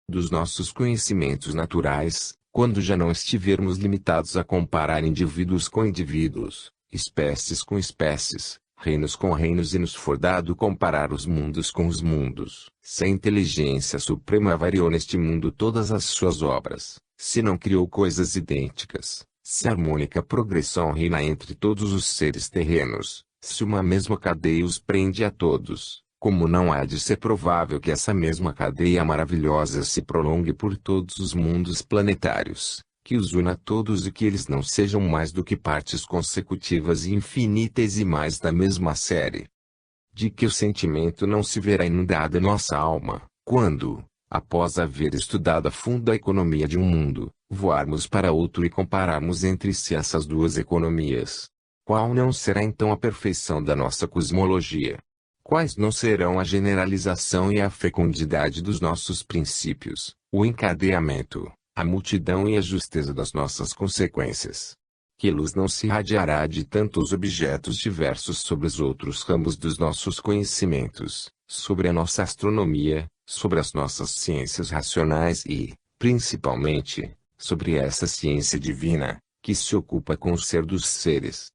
dos nossos conhecimentos naturais, quando já não estivermos limitados a comparar indivíduos com indivíduos, espécies com espécies, reinos com reinos e nos for dado comparar os mundos com os mundos. Se a inteligência suprema variou neste mundo todas as suas obras, se não criou coisas idênticas, se a harmônica progressão reina entre todos os seres terrenos, se uma mesma cadeia os prende a todos, como não há de ser provável que essa mesma cadeia maravilhosa se prolongue por todos os mundos planetários, que os una a todos e que eles não sejam mais do que partes consecutivas e infinitesimais da mesma série? De que o sentimento não se verá inundada nossa alma, quando, após haver estudado a fundo a economia de um mundo, voarmos para outro e compararmos entre si essas duas economias? Qual não será então a perfeição da nossa cosmologia? Quais não serão a generalização e a fecundidade dos nossos princípios, o encadeamento, a multidão e a justeza das nossas consequências? Que luz não se irradiará de tantos objetos diversos sobre os outros ramos dos nossos conhecimentos, sobre a nossa astronomia, sobre as nossas ciências racionais e, principalmente, sobre essa ciência divina, que se ocupa com o ser dos seres?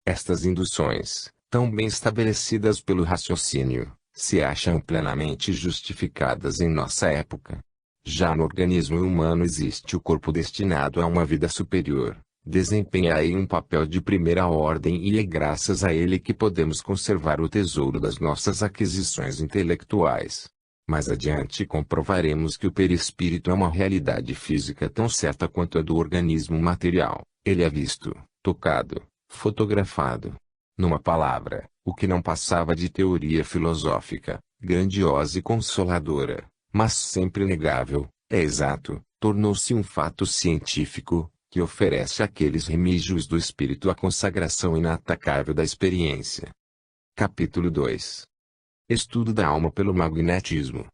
Estas induções, tão bem estabelecidas pelo raciocínio, se acham plenamente justificadas em nossa época. Já no organismo humano existe o corpo destinado a uma vida superior, desempenha aí um papel de primeira ordem e é graças a ele que podemos conservar o tesouro das nossas aquisições intelectuais. Mais adiante comprovaremos que o perispírito é uma realidade física tão certa quanto a do organismo material. Ele é visto, tocado, fotografado. Numa palavra, o que não passava de teoria filosófica, grandiosa e consoladora, mas sempre inegável, é exato, tornou-se um fato científico, que oferece àqueles remígios do espírito a consagração inatacável da experiência. Capítulo 2. Estudo da alma pelo magnetismo.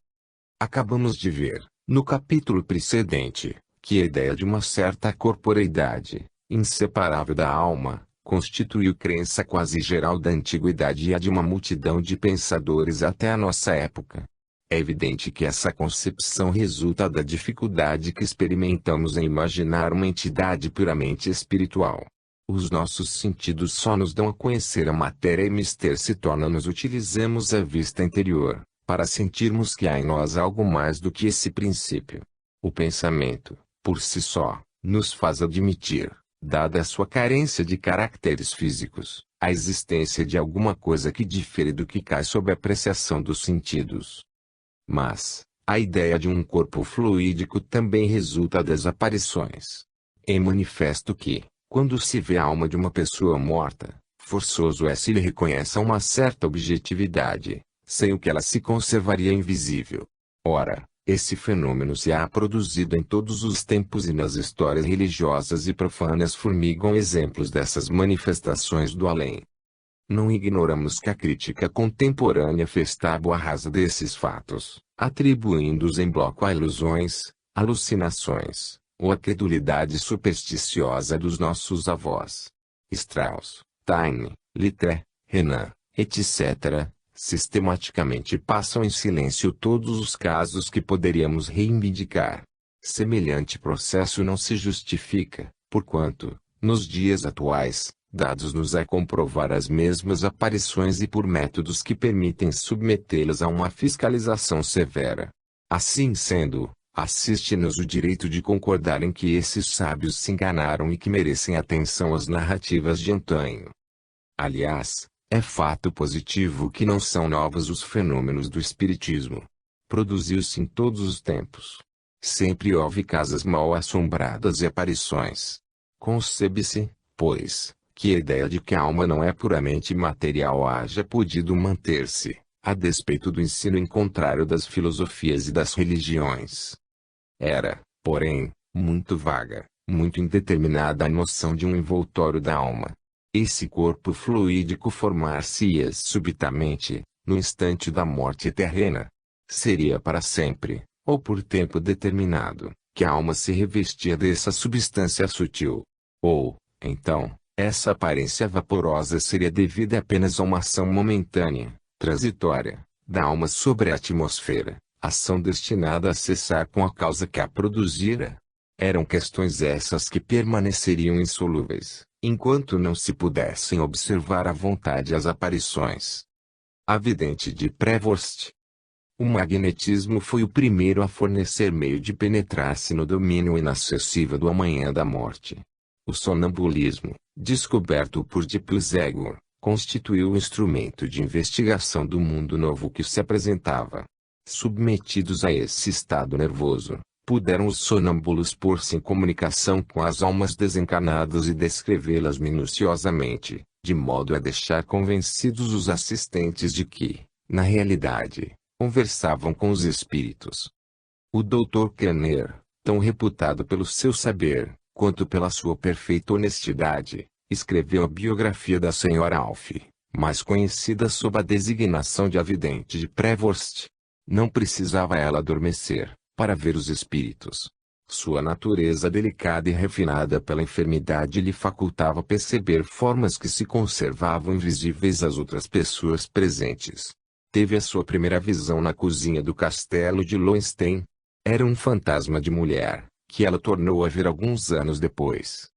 Acabamos de ver, no capítulo precedente, que a ideia de uma certa corporeidade, inseparável da alma, constituiu crença quase geral da antiguidade e a de uma multidão de pensadores até a nossa época. É evidente que essa concepção resulta da dificuldade que experimentamos em imaginar uma entidade puramente espiritual. Os nossos sentidos só nos dão a conhecer a matéria e mister se torna-nos utilizemos a vista interior, para sentirmos que há em nós algo mais do que esse princípio. O pensamento, por si só, nos faz admitir, dada a sua carência de caracteres físicos, a existência de alguma coisa que difere do que cai sob a apreciação dos sentidos. Mas, a ideia de um corpo fluídico também resulta das aparições. É manifesto que, quando se vê a alma de uma pessoa morta, forçoso é se lhe reconheça uma certa objetividade, sem o que ela se conservaria invisível. Ora, esse fenômeno se há produzido em todos os tempos e nas histórias religiosas e profanas formigam exemplos dessas manifestações do além. Não ignoramos que a crítica contemporânea fez tábua rasa desses fatos, atribuindo-os em bloco a ilusões, alucinações, ou a credulidade supersticiosa dos nossos avós. Strauss, Taine, Littré, Renan, etc., sistematicamente passam em silêncio todos os casos que poderíamos reivindicar. Semelhante processo não se justifica, porquanto, nos dias atuais, dados-nos a comprovar as mesmas aparições e por métodos que permitem submetê-las a uma fiscalização severa. Assim sendo, assiste-nos o direito de concordar em que esses sábios se enganaram e que merecem atenção as narrativas de antanho. Aliás, é fato positivo que não são novos os fenômenos do espiritismo. Produziu-se em todos os tempos. Sempre houve casas mal assombradas e aparições. Concebe-se, pois, que a ideia de que a alma não é puramente material haja podido manter-se, a despeito do ensino em contrário das filosofias e das religiões. Era, porém, muito vaga, muito indeterminada a noção de um envoltório da alma. Esse corpo fluídico formar-se-ia subitamente, no instante da morte terrena. Seria para sempre, ou por tempo determinado, que a alma se revestia dessa substância sutil. Ou, então, essa aparência vaporosa seria devida apenas a uma ação momentânea, transitória, da alma sobre a atmosfera, ação destinada a cessar com a causa que a produzira. Eram questões essas que permaneceriam insolúveis, enquanto não se pudessem observar à vontade as aparições. A vidente de Prevorst. O magnetismo foi o primeiro a fornecer meio de penetrar-se no domínio inacessível do amanhã da morte. O sonambulismo, descoberto por Dippelsegger, constituiu o instrumento de investigação do mundo novo que se apresentava. Submetidos a esse estado nervoso, puderam os sonâmbulos pôr-se em comunicação com as almas desencarnadas e descrevê-las minuciosamente, de modo a deixar convencidos os assistentes de que, na realidade, conversavam com os espíritos. O Dr. Kerner, tão reputado pelo seu saber, quanto pela sua perfeita honestidade, escreveu a biografia da Sra. Alf, mais conhecida sob a designação de a vidente de Prevorst. Não precisava ela adormecer, para ver os espíritos. Sua natureza delicada e refinada pela enfermidade lhe facultava perceber formas que se conservavam invisíveis às outras pessoas presentes. Teve a sua primeira visão na cozinha do castelo de Lowenstein. Era um fantasma de mulher, que ela tornou a ver alguns anos depois.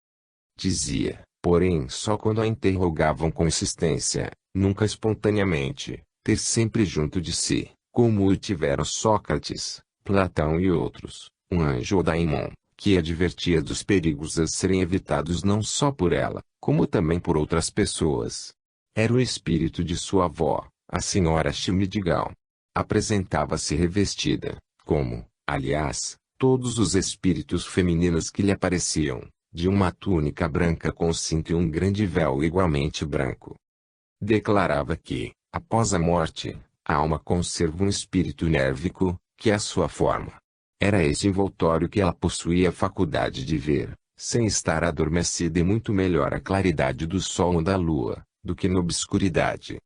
Dizia, porém só quando a interrogavam com insistência, nunca espontaneamente, ter sempre junto de si, como o tiveram Sócrates, Platão e outros, um anjo ou daimon, que advertia dos perigos a serem evitados não só por ela, como também por outras pessoas. Era o espírito de sua avó, a senhora Schmidigal. Apresentava-se revestida, como, aliás, todos os espíritos femininos que lhe apareciam, de uma túnica branca com cinto e um grande véu igualmente branco. Declarava que, após a morte, a alma conserva um espírito nérvico, que é a sua forma. Era esse envoltório que ela possuía a faculdade de ver, sem estar adormecida e muito melhor à claridade do sol ou da lua, do que na obscuridade.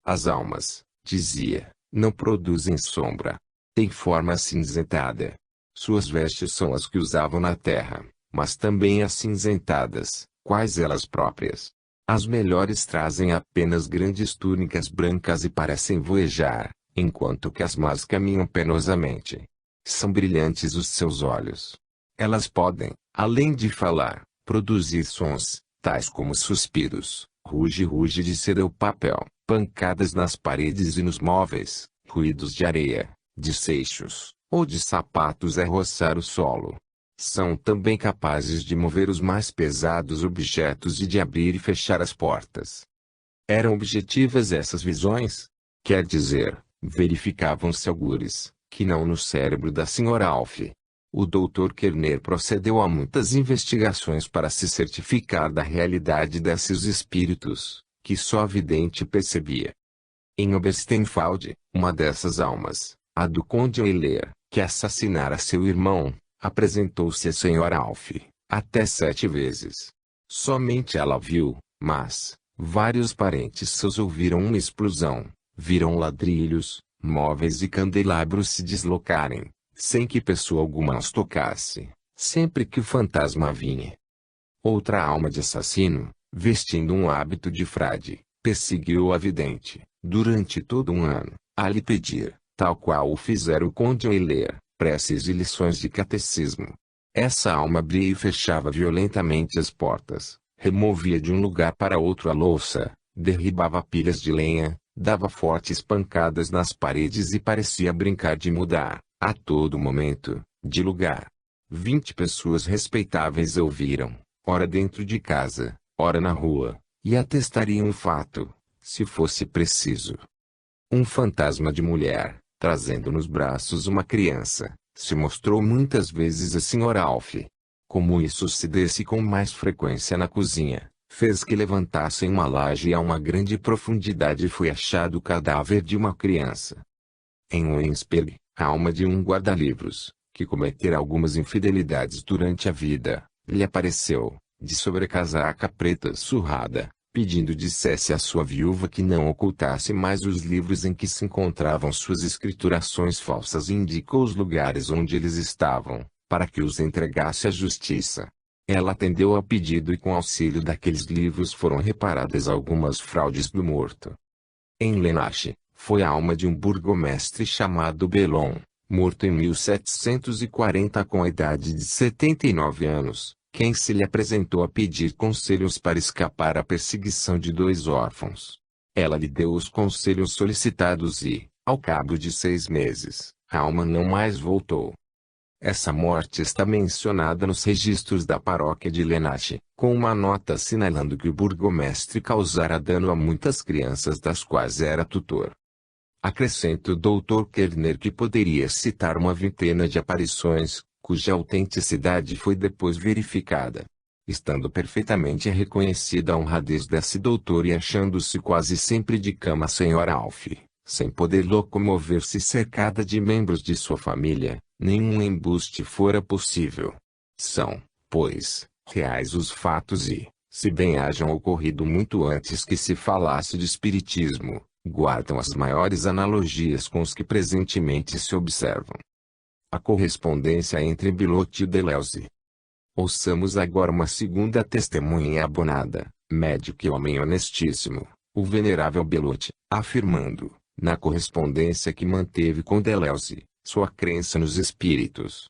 As almas, dizia, não produzem sombra. Têm forma acinzentada. Suas vestes são as que usavam na terra, mas também acinzentadas, quais elas próprias. As melhores trazem apenas grandes túnicas brancas e parecem voejar, enquanto que as más caminham penosamente. São brilhantes os seus olhos. Elas podem, além de falar, produzir sons, tais como suspiros, ruge-ruge de seda ou papel, pancadas nas paredes e nos móveis, ruídos de areia, de seixos, ou de sapatos a roçar o solo. São também capazes de mover os mais pesados objetos e de abrir e fechar as portas. Eram objetivas essas visões? Quer dizer, verificavam-se algures, que não no cérebro da Sra. Alf. O Dr. Kerner procedeu a muitas investigações para se certificar da realidade desses espíritos, que só a vidente percebia. Em Obersteinfeld, uma dessas almas, a do Conde Euler, que assassinara seu irmão, apresentou-se a Sra. Alf, até 7 vezes. Somente ela viu, mas, vários parentes seus ouviram uma explosão, viram ladrilhos, móveis e candelabros se deslocarem, sem que pessoa alguma os tocasse, sempre que o fantasma vinha. Outra alma de assassino, vestindo um hábito de frade, perseguiu a vidente, durante todo um ano, a lhe pedir, tal qual o fizera o Conde Euler, preces e lições de catecismo. Essa alma abria e fechava violentamente as portas, removia de um lugar para outro a louça, derribava pilhas de lenha, dava fortes pancadas nas paredes e parecia brincar de mudar, a todo momento, de lugar. 20 pessoas respeitáveis ouviram, ora dentro de casa, ora na rua, e atestariam o fato, se fosse preciso. Um fantasma de mulher, trazendo nos braços uma criança, se mostrou muitas vezes a Sra. Alf. Como isso se desse com mais frequência na cozinha, fez que levantassem uma laje a uma grande profundidade e foi achado o cadáver de uma criança. Em Wensperg, a alma de um guarda-livros, que cometera algumas infidelidades durante a vida, lhe apareceu, de sobrecasaca preta surrada, pedindo dissesse à sua viúva que não ocultasse mais os livros em que se encontravam suas escriturações falsas e indicou os lugares onde eles estavam, para que os entregasse à justiça. Ela atendeu ao pedido e com auxílio daqueles livros foram reparadas algumas fraudes do morto. Em Lenache, foi a alma de um burgomestre chamado Belon, morto em 1740 com a idade de 79 anos, quem se lhe apresentou a pedir conselhos para escapar à perseguição de 2 órfãos. Ela lhe deu os conselhos solicitados e, ao cabo de 6 meses, a alma não mais voltou. Essa morte está mencionada nos registros da paróquia de Lenache, com uma nota assinalando que o burgomestre causara dano a muitas crianças das quais era tutor. Acrescenta o Dr. Kerner que poderia citar uma vintena de aparições, cuja autenticidade foi depois verificada. Estando perfeitamente reconhecida a honradez desse doutor e achando-se quase sempre de cama a senhora Alf, sem poder locomover-se cercada de membros de sua família, nenhum embuste fora possível. São, pois, reais os fatos e, se bem hajam ocorrido muito antes que se falasse de espiritismo, guardam as maiores analogias com os que presentemente se observam. A correspondência entre Bilotti e Deleuze. Ouçamos agora uma segunda testemunha abonada, médico e homem honestíssimo, o venerável Bilotti, afirmando, na correspondência que manteve com Deleuze, sua crença nos espíritos.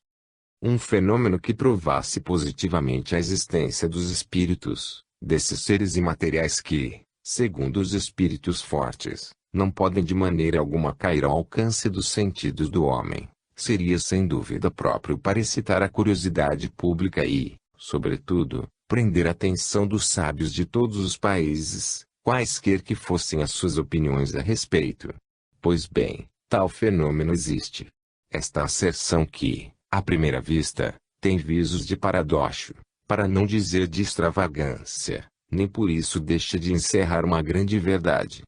Um fenômeno que provasse positivamente a existência dos espíritos, desses seres imateriais que, segundo os espíritos fortes, não podem de maneira alguma cair ao alcance dos sentidos do homem, seria sem dúvida próprio para excitar a curiosidade pública e, sobretudo, prender a atenção dos sábios de todos os países, quaisquer que fossem as suas opiniões a respeito. Pois bem, tal fenômeno existe. Esta asserção que, à primeira vista, tem visos de paradoxo, para não dizer de extravagância, nem por isso deixa de encerrar uma grande verdade.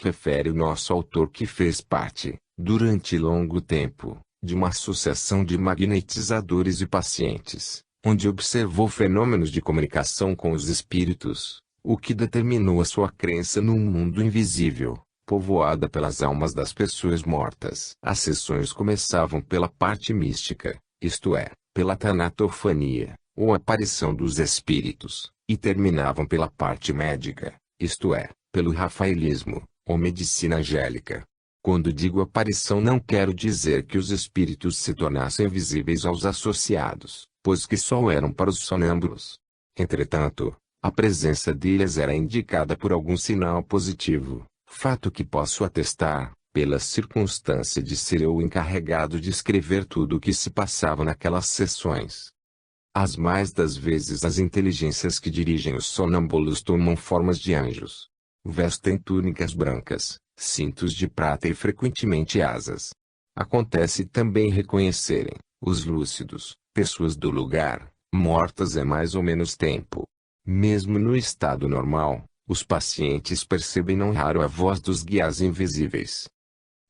Refere o nosso autor que fez parte, durante longo tempo, de uma associação de magnetizadores e pacientes, onde observou fenômenos de comunicação com os espíritos, o que determinou a sua crença num mundo invisível, povoada pelas almas das pessoas mortas. As sessões começavam pela parte mística, isto é, pela tanatofania, ou aparição dos espíritos, e terminavam pela parte médica, isto é, pelo rafaelismo, ou medicina angélica. Quando digo aparição não quero dizer que os espíritos se tornassem visíveis aos associados, pois que só eram para os sonâmbulos. Entretanto, a presença deles era indicada por algum sinal positivo, fato que posso atestar, pela circunstância de ser eu o encarregado de escrever tudo o que se passava naquelas sessões. As mais das vezes as inteligências que dirigem os sonâmbulos tomam formas de anjos. Vestem túnicas brancas, cintos de prata e frequentemente asas. Acontece também reconhecerem, os lúcidos, pessoas do lugar, mortas há mais ou menos tempo. Mesmo no estado normal, os pacientes percebem não raro a voz dos guias invisíveis.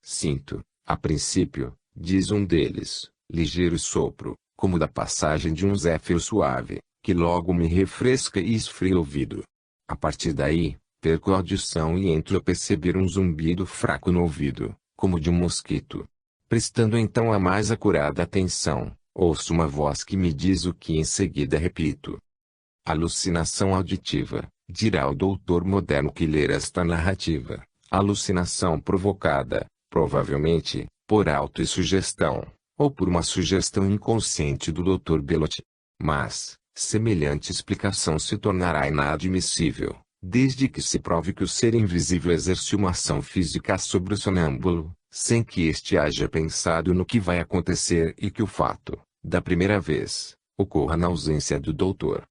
Sinto, a princípio, diz um deles, ligeiro sopro, como da passagem de um zéfiro suave, que logo me refresca e esfria o ouvido. A partir daí, perco a audição e entro a perceber um zumbido fraco no ouvido, como de um mosquito. Prestando então a mais acurada atenção, ouço uma voz que me diz o que em seguida repito. Alucinação auditiva, dirá o doutor moderno que ler esta narrativa. Alucinação provocada, provavelmente, por autossugestão, ou por uma sugestão inconsciente do Dr. Bilotti. Mas, semelhante explicação se tornará inadmissível, desde que se prove que o ser invisível exerce uma ação física sobre o sonâmbulo, sem que este haja pensado no que vai acontecer e que o fato, da primeira vez, ocorra na ausência do doutor.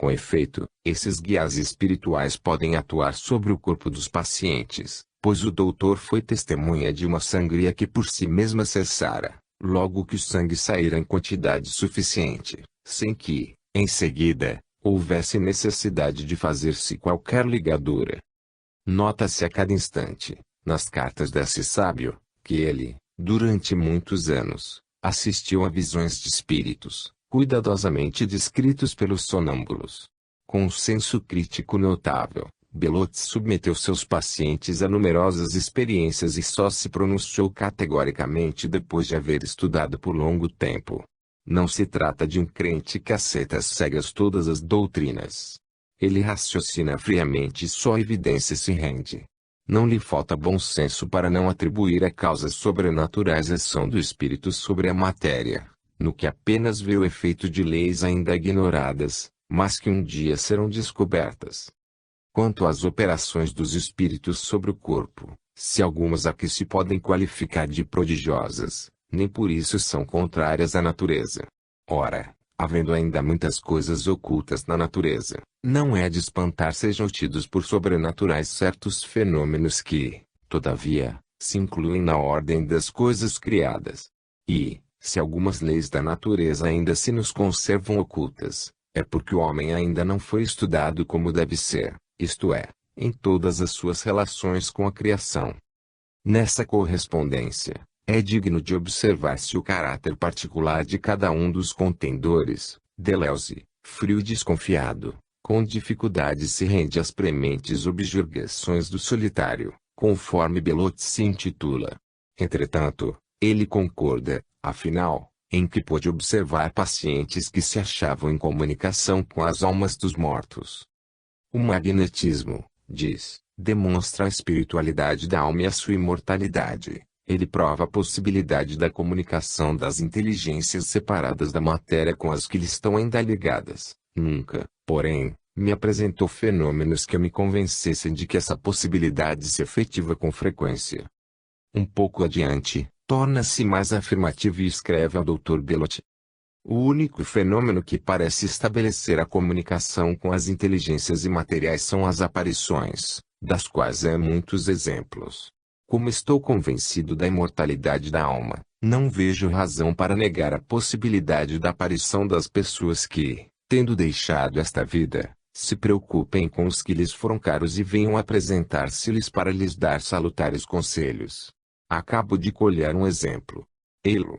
Com efeito, esses guias espirituais podem atuar sobre o corpo dos pacientes, pois o doutor foi testemunha de uma sangria que por si mesma cessara, logo que o sangue saíra em quantidade suficiente, sem que, em seguida, houvesse necessidade de fazer-se qualquer ligadura. Nota-se a cada instante, nas cartas desse sábio, que ele, durante muitos anos, assistiu a visões de espíritos, cuidadosamente descritos pelos sonâmbulos. Com um senso crítico notável, Bilotti submeteu seus pacientes a numerosas experiências e só se pronunciou categoricamente depois de haver estudado por longo tempo. Não se trata de um crente que aceita às cegas todas as doutrinas. Ele raciocina friamente e só a evidência se rende. Não lhe falta bom senso para não atribuir a causas sobrenaturais a ação do espírito sobre a matéria, no que apenas vê o efeito de leis ainda ignoradas, mas que um dia serão descobertas. Quanto às operações dos espíritos sobre o corpo, se algumas aqui se podem qualificar de prodigiosas, nem por isso são contrárias à natureza. Ora, havendo ainda muitas coisas ocultas na natureza, não é de espantar sejam tidos por sobrenaturais certos fenômenos que, todavia, se incluem na ordem das coisas criadas. E, se algumas leis da natureza ainda se nos conservam ocultas, é porque o homem ainda não foi estudado como deve ser, isto é, em todas as suas relações com a criação. Nessa correspondência, é digno de observar-se o caráter particular de cada um dos contendores. Deleuze, frio e desconfiado, com dificuldade se rende às prementes objurgações do solitário, conforme Belote se intitula. Entretanto, ele concorda, afinal, em que pôde observar pacientes que se achavam em comunicação com as almas dos mortos. O magnetismo, diz, demonstra a espiritualidade da alma e a sua imortalidade. Ele prova a possibilidade da comunicação das inteligências separadas da matéria com as que lhe estão ainda ligadas. Nunca, porém, me apresentou fenômenos que me convencessem de que essa possibilidade se efetiva com frequência. Um pouco adiante, torna-se mais afirmativo e escreve ao Dr. Belote. O único fenômeno que parece estabelecer a comunicação com as inteligências imateriais são as aparições, das quais há muitos exemplos. Como estou convencido da imortalidade da alma, não vejo razão para negar a possibilidade da aparição das pessoas que, tendo deixado esta vida, se preocupem com os que lhes foram caros e venham apresentar-se-lhes para lhes dar salutares conselhos. Acabo de colher um exemplo. Elo.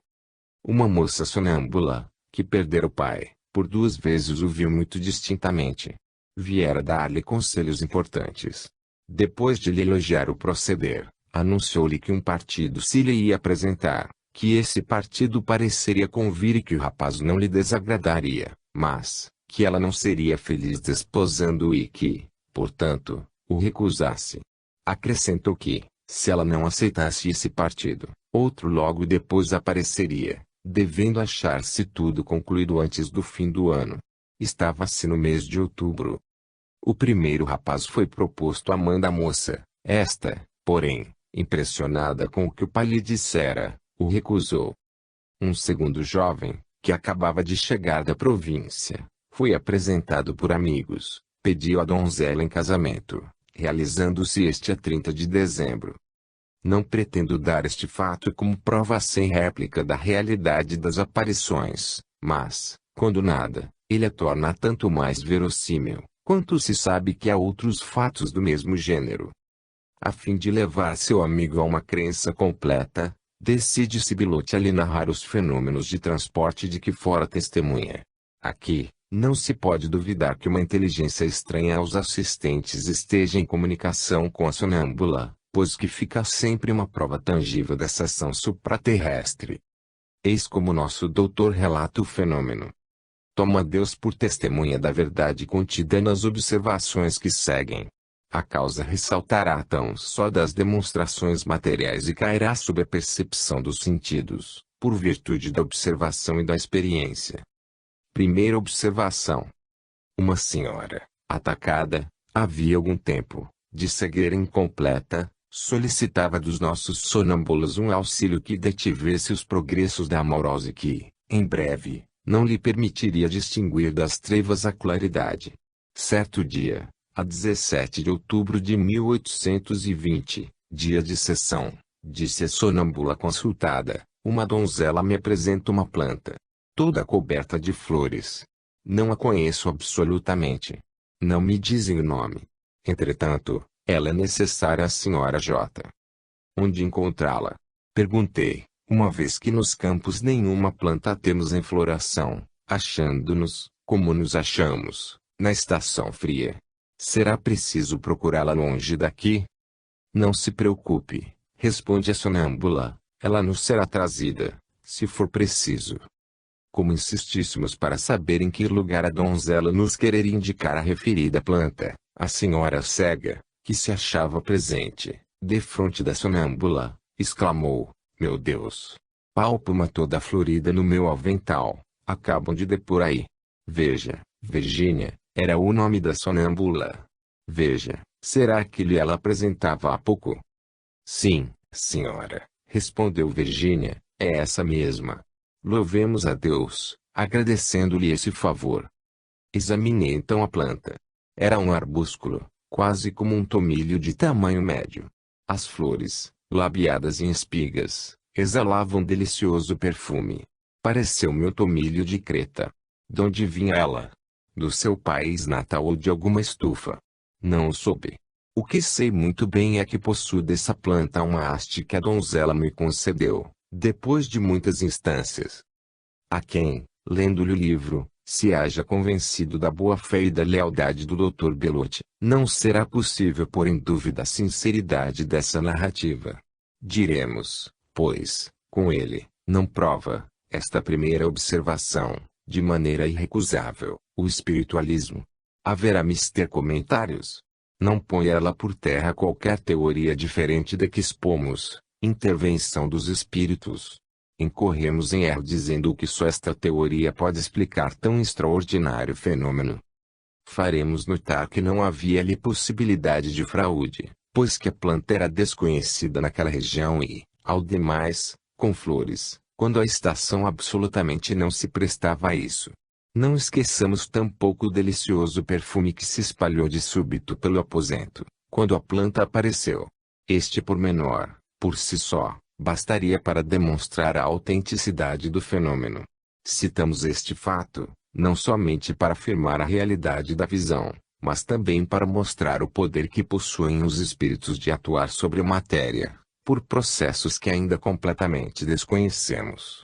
Uma moça sonâmbula, que perdera o pai, por 2 vezes o viu muito distintamente. Viera dar-lhe conselhos importantes. Depois de lhe elogiar o proceder, anunciou-lhe que um partido se lhe ia apresentar, que esse partido pareceria convir e que o rapaz não lhe desagradaria, mas, que ela não seria feliz desposando-o e que, portanto, o recusasse. Acrescentou que, se ela não aceitasse esse partido, outro logo depois apareceria, devendo achar-se tudo concluído antes do fim do ano. Estava-se no mês de outubro. O primeiro rapaz foi proposto à mãe da moça. Esta, porém, impressionada com o que o pai lhe dissera, o recusou. Um segundo jovem, que acabava de chegar da província, foi apresentado por amigos, pediu a donzela em casamento, realizando-se este a 30 de dezembro. Não pretendo dar este fato como prova sem réplica da realidade das aparições, mas, quando nada, ele a torna tanto mais verossímil, quanto se sabe que há outros fatos do mesmo gênero. A fim de levar seu amigo a uma crença completa, decide-se Belote a lhe narrar os fenômenos de transporte de que fora testemunha. Aqui, não se pode duvidar que uma inteligência estranha aos assistentes esteja em comunicação com a sonâmbula, pois que fica sempre uma prova tangível dessa ação supraterrestre. Eis como nosso doutor relata o fenômeno. Toma Deus por testemunha da verdade contida nas observações que seguem. A causa ressaltará tão só das demonstrações materiais e cairá sob a percepção dos sentidos, por virtude da observação e da experiência. Primeira observação. Uma senhora, atacada, havia algum tempo, de cegueira incompleta, solicitava dos nossos sonâmbulos um auxílio que detivesse os progressos da amorosa e que, em breve, não lhe permitiria distinguir das trevas a claridade. Certo dia, a 17 de outubro de 1820, dia de sessão, disse a sonâmbula consultada, uma donzela me apresenta uma planta, toda coberta de flores. Não a conheço absolutamente. Não me dizem o nome. Entretanto, ela é necessária à senhora J. Onde encontrá-la? Perguntei, uma vez que nos campos nenhuma planta temos em floração, achando-nos, como nos achamos, na estação fria. Será preciso procurá-la longe daqui? Não se preocupe, responde a sonâmbula, ela nos será trazida, se for preciso. Como insistíssemos para saber em que lugar a donzela nos quereria indicar a referida planta, a senhora cega, que se achava presente, defronte da sonâmbula, exclamou: meu Deus! Pálpuma toda florida no meu avental, acabam de depor aí. Veja, Virgínia, era o nome da sonâmbula. Veja, será que lhe ela apresentava há pouco? Sim, senhora, respondeu Virgínia, é essa mesma. Louvemos a Deus, agradecendo-lhe esse favor. Examinei então a planta. Era um arbúsculo, quase como um tomilho de tamanho médio. As flores, labiadas em espigas, exalavam delicioso perfume. Pareceu-me o tomilho de Creta. De onde vinha ela? Do seu país natal ou de alguma estufa? Não o soube. O que sei muito bem é que possuo dessa planta uma haste que a donzela me concedeu, depois de muitas instâncias. A quem, lendo-lhe o livro, se haja convencido da boa-fé e da lealdade do Dr. Belotti, não será possível pôr em dúvida a sinceridade dessa narrativa. Diremos, pois, com ele, não prova, esta primeira observação, de maneira irrecusável, o espiritualismo. Haverá mister comentários. Não põe ela por terra qualquer teoria diferente da que expomos, intervenção dos espíritos. Incorremos em erro dizendo que só esta teoria pode explicar tão extraordinário fenômeno. Faremos notar que não havia ali possibilidade de fraude, pois que a planta era desconhecida naquela região e, ao demais, com flores, quando a estação absolutamente não se prestava a isso. Não esqueçamos tampouco o delicioso perfume que se espalhou de súbito pelo aposento, quando a planta apareceu. Este pormenor, por si só, bastaria para demonstrar a autenticidade do fenômeno. Citamos este fato, não somente para afirmar a realidade da visão, mas também para mostrar o poder que possuem os espíritos de atuar sobre a matéria, por processos que ainda completamente desconhecemos.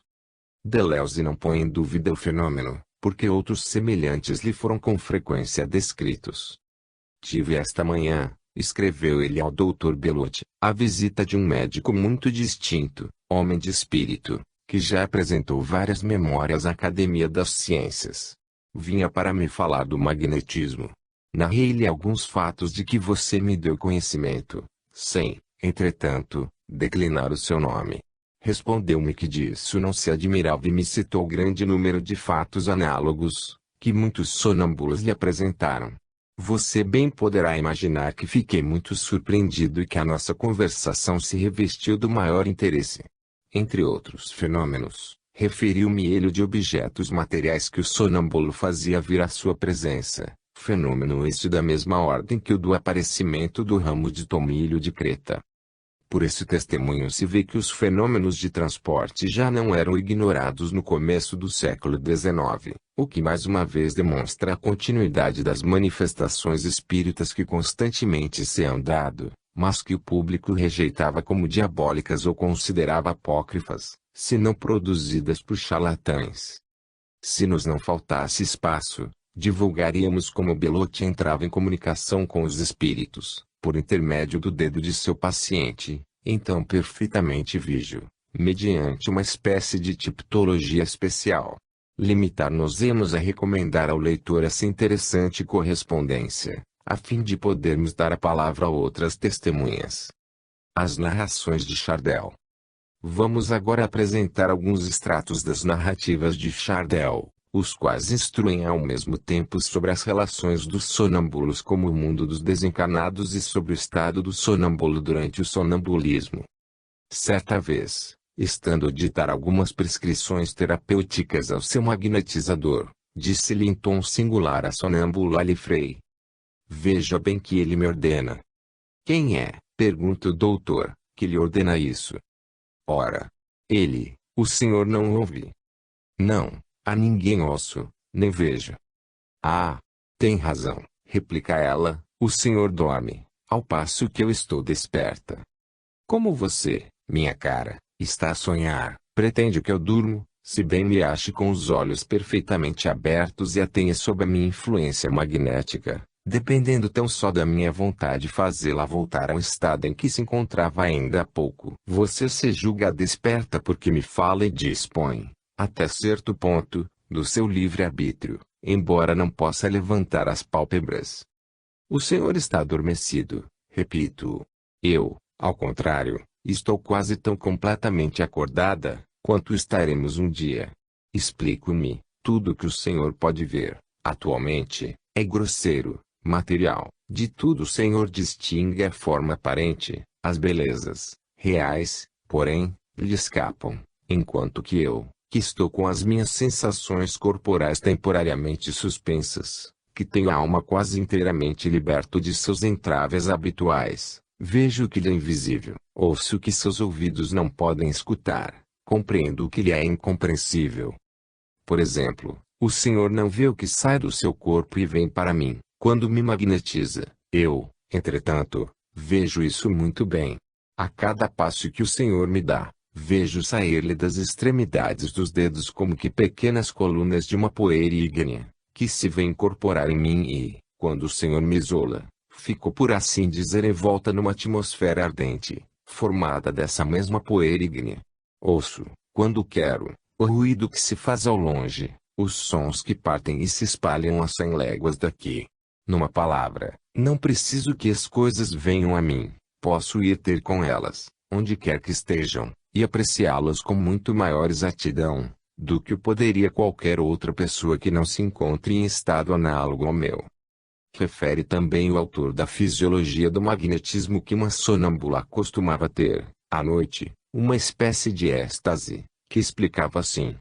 Deleuze não põe em dúvida o fenômeno, porque outros semelhantes lhe foram com frequência descritos. Tive esta manhã, escreveu ele ao Dr. Belotti, a visita de um médico muito distinto, homem de espírito, que já apresentou várias memórias à Academia das Ciências. Vinha para me falar do magnetismo. Narrei-lhe alguns fatos de que você me deu conhecimento, sem, entretanto, declinar o seu nome. Respondeu-me que disso não se admirava e me citou grande número de fatos análogos, que muitos sonâmbulos lhe apresentaram. Você bem poderá imaginar que fiquei muito surpreendido e que a nossa conversação se revestiu do maior interesse. Entre outros fenômenos, referiu-me ele de objetos materiais que o sonâmbulo fazia vir à sua presença, fenômeno este da mesma ordem que o do aparecimento do ramo de tomilho de Creta. Por esse testemunho se vê que os fenômenos de transporte já não eram ignorados no começo do século XIX, o que mais uma vez demonstra a continuidade das manifestações espíritas que constantemente se han dado, mas que o público rejeitava como diabólicas ou considerava apócrifas, se não produzidas por charlatães. Se nos não faltasse espaço, divulgaríamos como Belotti entrava em comunicação com os espíritos, por intermédio do dedo de seu paciente, então perfeitamente vígil, mediante uma espécie de tipologia especial. Limitar-nos-emos a recomendar ao leitor essa interessante correspondência, a fim de podermos dar a palavra a outras testemunhas. As narrações de Chardel. Vamos agora apresentar alguns extratos das narrativas de Chardel, os quais instruem ao mesmo tempo sobre as relações dos sonâmbulos como o mundo dos desencarnados e sobre o estado do sonâmbulo durante o sonambulismo. Certa vez, estando a ditar algumas prescrições terapêuticas ao seu magnetizador, disse-lhe em tom singular a sonâmbula Alifrei: veja bem que ele me ordena. Quem é, pergunta o doutor, que lhe ordena isso? Ora, ele, o senhor não ouve? Não. A ninguém ouço, nem vejo. Ah, tem razão, replica ela, o senhor dorme, ao passo que eu estou desperta. Como você, minha cara, está a sonhar, pretende que eu durmo, se bem me ache com os olhos perfeitamente abertos e a tenha sob a minha influência magnética, dependendo tão só da minha vontade fazê-la voltar ao estado em que se encontrava ainda há pouco. Você se julga desperta porque me fala e dispõe, até certo ponto, do seu livre-arbítrio, embora não possa levantar as pálpebras. O senhor está adormecido, Repito. Eu, ao contrário, estou quase tão completamente acordada, quanto estaremos um dia. Explico-me, tudo que o Senhor pode ver, atualmente, é grosseiro, material. De tudo o Senhor distingue a forma aparente, as belezas, reais, porém, lhe escapam, enquanto que eu, que estou com as minhas sensações corporais temporariamente suspensas, que tenho a alma quase inteiramente liberto de seus entraves habituais, vejo o que lhe é invisível, ouço o que seus ouvidos não podem escutar, compreendo o que lhe é incompreensível. Por exemplo, o Senhor não vê o que sai do seu corpo e vem para mim, quando me magnetiza. Eu, entretanto, vejo isso muito bem. A cada passo que o Senhor me dá, vejo sair-lhe das extremidades dos dedos como que pequenas colunas de uma poeira ígnea, que se vem incorporar em mim e, quando o Senhor me isola, fico por assim dizer envolta numa atmosfera ardente, formada dessa mesma poeira ígnea. Ouço, quando quero, o ruído que se faz ao longe, os sons que partem e se espalham a 100 léguas daqui. Numa palavra, não preciso que as coisas venham a mim, posso ir ter com elas, onde quer que estejam, e apreciá-las com muito maior exatidão, do que o poderia qualquer outra pessoa que não se encontre em estado análogo ao meu. Refere também o autor da Fisiologia do Magnetismo que uma sonâmbula costumava ter, à noite, uma espécie de êxtase, que explicava assim.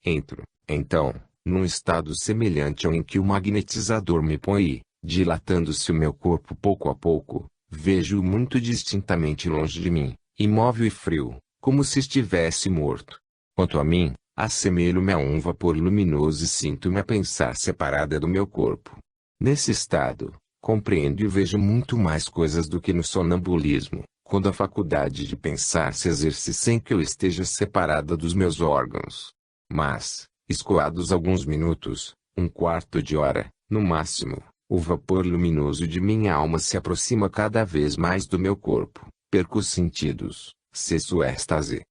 Entro, então, num estado semelhante ao em que o magnetizador me põe e, dilatando-se o meu corpo pouco a pouco, vejo-o muito distintamente longe de mim, imóvel e frio, como se estivesse morto. Quanto a mim, assemelho-me a um vapor luminoso e sinto-me a pensar separada do meu corpo. Nesse estado, compreendo e vejo muito mais coisas do que no sonambulismo, quando a faculdade de pensar se exerce sem que eu esteja separada dos meus órgãos. Mas, escoados alguns minutos, um quarto de hora, no máximo, o vapor luminoso de minha alma se aproxima cada vez mais do meu corpo, perco os sentidos, cesso o êxtase.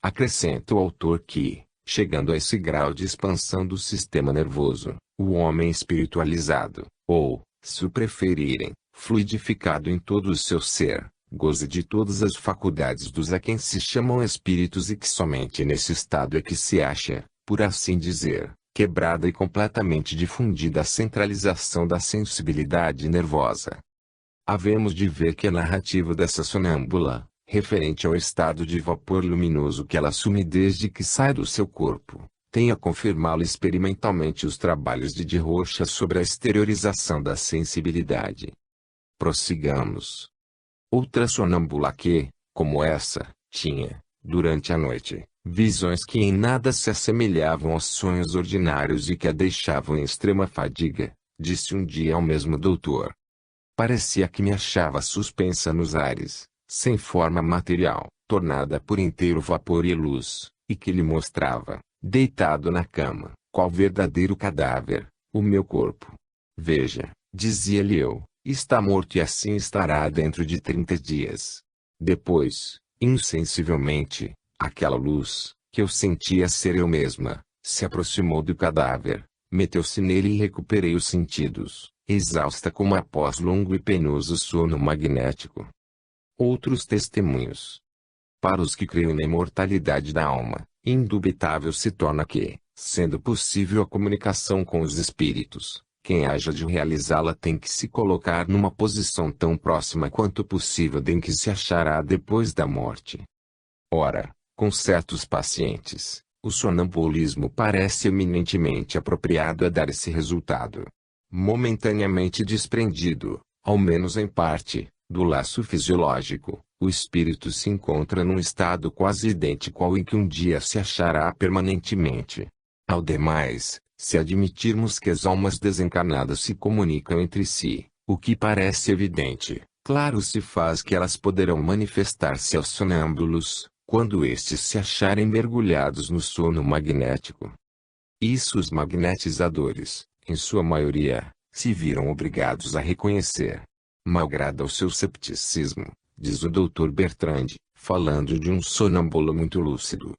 Acrescenta o autor que, chegando a esse grau de expansão do sistema nervoso, o homem espiritualizado, ou, se o preferirem, fluidificado em todo o seu ser, goza de todas as faculdades dos a quem se chamam espíritos e que somente nesse estado é que se acha, por assim dizer, quebrada e completamente difundida a centralização da sensibilidade nervosa. Havemos de ver que a narrativa dessa sonâmbula, referente ao estado de vapor luminoso que ela assume desde que sai do seu corpo, tem a confirmá-lo experimentalmente os trabalhos de Rocha sobre a exteriorização da sensibilidade. Prossigamos. Outra sonâmbula que, como essa, tinha, durante a noite, visões que em nada se assemelhavam aos sonhos ordinários e que a deixavam em extrema fadiga, disse um dia ao mesmo doutor. Parecia que me achava suspensa nos ares, sem forma material, tornada por inteiro vapor e luz, e que lhe mostrava, deitado na cama, qual verdadeiro cadáver, o meu corpo. Veja, dizia-lhe eu, está morto e assim estará dentro de 30 dias. Depois, insensivelmente, aquela luz, que eu sentia ser eu mesma, se aproximou do cadáver, meteu-se nele e recuperei os sentidos, exausta como após longo e penoso sono magnético. Outros testemunhos. Para os que creem na imortalidade da alma, indubitável se torna que, sendo possível a comunicação com os espíritos, quem haja de realizá-la tem que se colocar numa posição tão próxima quanto possível de em que se achará depois da morte. Ora, com certos pacientes, o sonambulismo parece eminentemente apropriado a dar esse resultado. Momentaneamente desprendido, ao menos em parte, do laço fisiológico, o espírito se encontra num estado quase idêntico ao em que um dia se achará permanentemente. Ao demais, se admitirmos que as almas desencarnadas se comunicam entre si, o que parece evidente, claro se faz que elas poderão manifestar-se aos sonâmbulos, quando estes se acharem mergulhados no sono magnético. Isso os magnetizadores, em sua maioria, se viram obrigados a reconhecer. Malgrado o seu cepticismo, diz o Dr. Bertrand, falando de um sonâmbulo muito lúcido.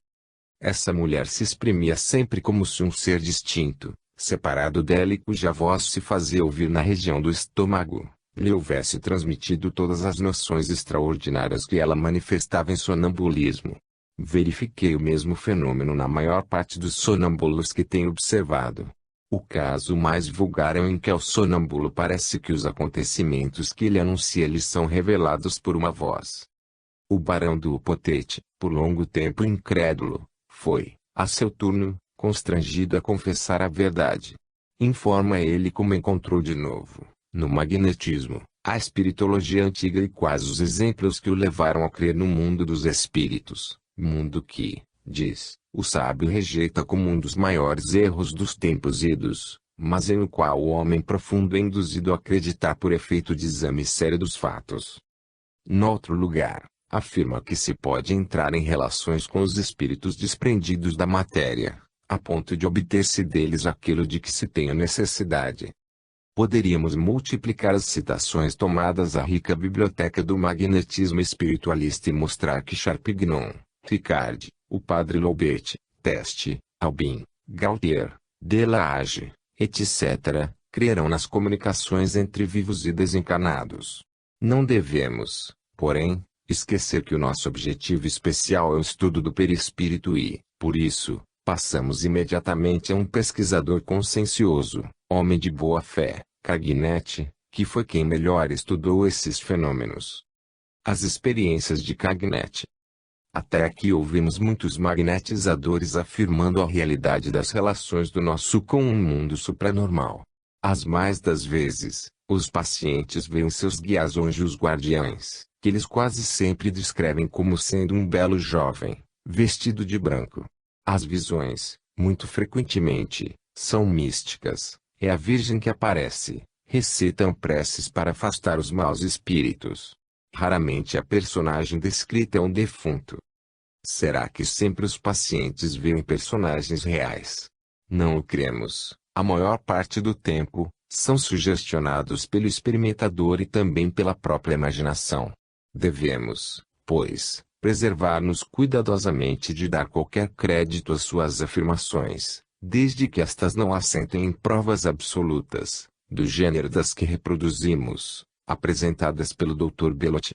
Essa mulher se exprimia sempre como se um ser distinto, separado dela e cuja voz se fazia ouvir na região do estômago, lhe houvesse transmitido todas as noções extraordinárias que ela manifestava em sonambulismo. Verifiquei o mesmo fenômeno na maior parte dos sonâmbulos que tenho observado. O caso mais vulgar é o em que ao sonâmbulo parece que os acontecimentos que ele anuncia lhe são revelados por uma voz. O barão do Potete, por longo tempo incrédulo, foi, a seu turno, constrangido a confessar a verdade. Informa ele como encontrou de novo, no magnetismo, a espiritologia antiga e quais os exemplos que o levaram a crer no mundo dos espíritos, mundo que, diz, o sábio rejeita como um dos maiores erros dos tempos idos, mas em o qual o homem profundo é induzido a acreditar por efeito de exame sério dos fatos. Noutro lugar, afirma que se pode entrar em relações com os espíritos desprendidos da matéria, a ponto de obter-se deles aquilo de que se tenha necessidade. Poderíamos multiplicar as citações tomadas à rica biblioteca do magnetismo espiritualista e mostrar que Charpignon, Ricard, o padre Loubet, Teste, Albin, Gautier, Delage, etc., crerão nas comunicações entre vivos e desencarnados. Não devemos, porém, esquecer que o nosso objetivo especial é o estudo do perispírito e, por isso, passamos imediatamente a um pesquisador consciencioso, homem de boa fé, Cagnetti, que foi quem melhor estudou esses fenômenos. As experiências de Cagnetti. Até aqui ouvimos muitos magnetizadores afirmando a realidade das relações do nosso com um mundo supranormal. As mais das vezes, os pacientes veem seus guias anjos guardiães, que eles quase sempre descrevem como sendo um belo jovem, vestido de branco. As visões, muito frequentemente, são místicas. É a Virgem que aparece, recitam preces para afastar os maus espíritos. Raramente a personagem descrita é um defunto. Será que sempre os pacientes veem personagens reais? Não o cremos. A maior parte do tempo, são sugestionados pelo experimentador e também pela própria imaginação. Devemos, pois, preservar-nos cuidadosamente de dar qualquer crédito às suas afirmações, desde que estas não assentem em provas absolutas, do gênero das que reproduzimos, apresentadas pelo Dr. Bellotti.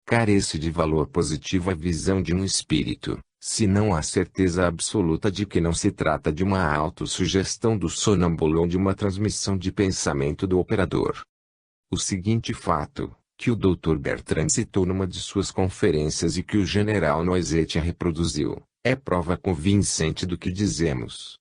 Carece de valor positivo a visão de um espírito, se não há certeza absoluta de que não se trata de uma autossugestão do sonâmbulo ou de uma transmissão de pensamento do operador. O seguinte fato, que o Dr. Bertrand citou numa de suas conferências e que o general Noisette reproduziu, é prova convincente do que dizemos.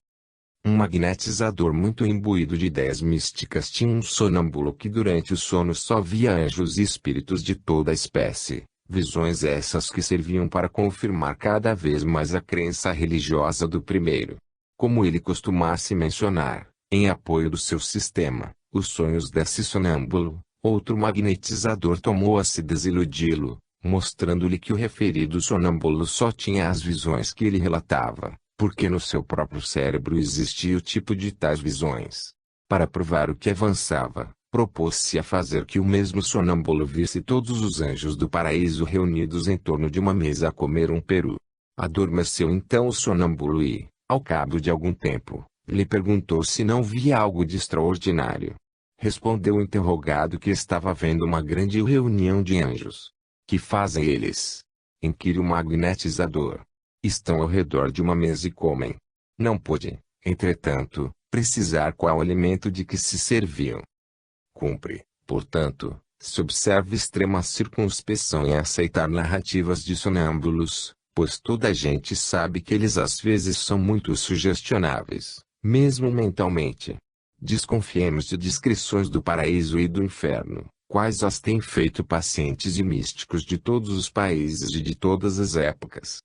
Um magnetizador muito imbuído de ideias místicas tinha um sonâmbulo que durante o sono só via anjos e espíritos de toda a espécie, visões essas que serviam para confirmar cada vez mais a crença religiosa do primeiro. Como ele costumasse mencionar, em apoio do seu sistema, os sonhos desse sonâmbulo, outro magnetizador tomou a se desiludi-lo, mostrando-lhe que o referido sonâmbulo só tinha as visões que ele relatava, porque no seu próprio cérebro existia o tipo de tais visões. Para provar o que avançava, propôs-se a fazer que o mesmo sonâmbulo visse todos os anjos do paraíso reunidos em torno de uma mesa a comer um peru. Adormeceu então o sonâmbulo e, ao cabo de algum tempo, lhe perguntou se não via algo de extraordinário. Respondeu o interrogado que estava vendo uma grande reunião de anjos. Que fazem eles? Inquire o magnetizador. Estão ao redor de uma mesa e comem. Não pôde, entretanto, precisar qual alimento de que se serviam. Cumpre, portanto, se observe extrema circunspeção em aceitar narrativas de sonâmbulos, pois toda a gente sabe que eles às vezes são muito sugestionáveis, mesmo mentalmente. Desconfiemos de descrições do paraíso e do inferno, quais as têm feito pacientes e místicos de todos os países e de todas as épocas.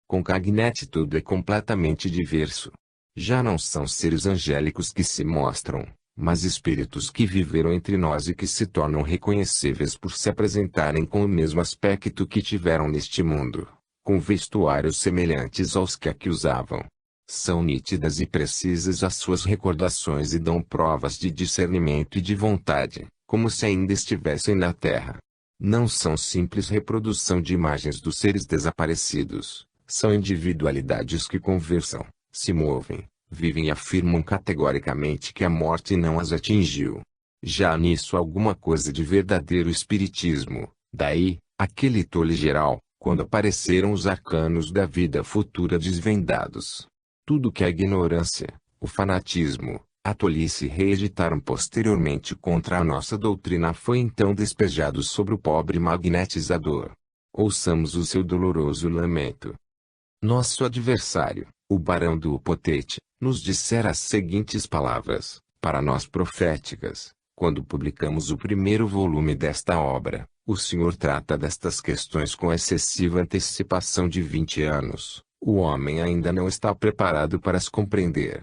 Com Cagnetti tudo é completamente diverso. Já não são seres angélicos que se mostram, mas espíritos que viveram entre nós e que se tornam reconhecíveis por se apresentarem com o mesmo aspecto que tiveram neste mundo, com vestuários semelhantes aos que aqui usavam. São nítidas e precisas as suas recordações e dão provas de discernimento e de vontade, como se ainda estivessem na Terra. Não são simples reprodução de imagens dos seres desaparecidos. São individualidades que conversam, se movem, vivem e afirmam categoricamente que a morte não as atingiu. Já nisso alguma coisa de verdadeiro espiritismo. Daí, aquele tole geral, quando apareceram os arcanos da vida futura desvendados. Tudo que a ignorância, o fanatismo, a tolice reeditaram posteriormente contra a nossa doutrina foi então despejado sobre o pobre magnetizador. Ouçamos o seu doloroso lamento. Nosso adversário, o barão do Upotete, nos dissera as seguintes palavras, para nós proféticas, quando publicamos o primeiro volume desta obra. O senhor trata destas questões com excessiva antecipação de 20 anos. O homem ainda não está preparado para as compreender.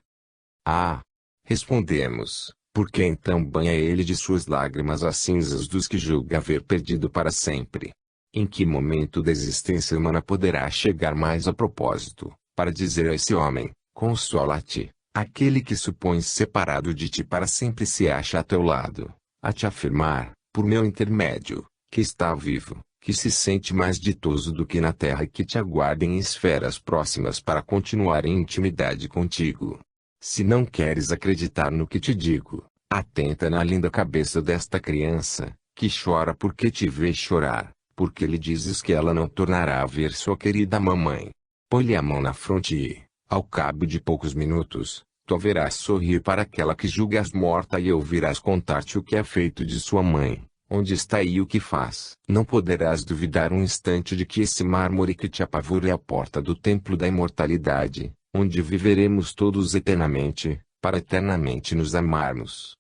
Ah! Respondemos, por que então banha ele de suas lágrimas as cinzas dos que julga haver perdido para sempre? Em que momento da existência humana poderá chegar mais a propósito, para dizer a esse homem, consola-te, aquele que supõe separado de ti para sempre se acha a teu lado, a te afirmar, por meu intermédio, que está vivo, que se sente mais ditoso do que na terra e que te aguarda em esferas próximas para continuar em intimidade contigo. Se não queres acreditar no que te digo, atenta na linda cabeça desta criança, que chora porque te vê chorar, porque lhe dizes que ela não tornará a ver sua querida mamãe. Põe-lhe a mão na fronte e, ao cabo de poucos minutos, tu verás sorrir para aquela que julgas morta e ouvirás contar-te o que é feito de sua mãe. Onde está e o que faz? Não poderás duvidar um instante de que esse mármore que te apavora é a porta do templo da imortalidade, onde viveremos todos eternamente, para eternamente nos amarmos.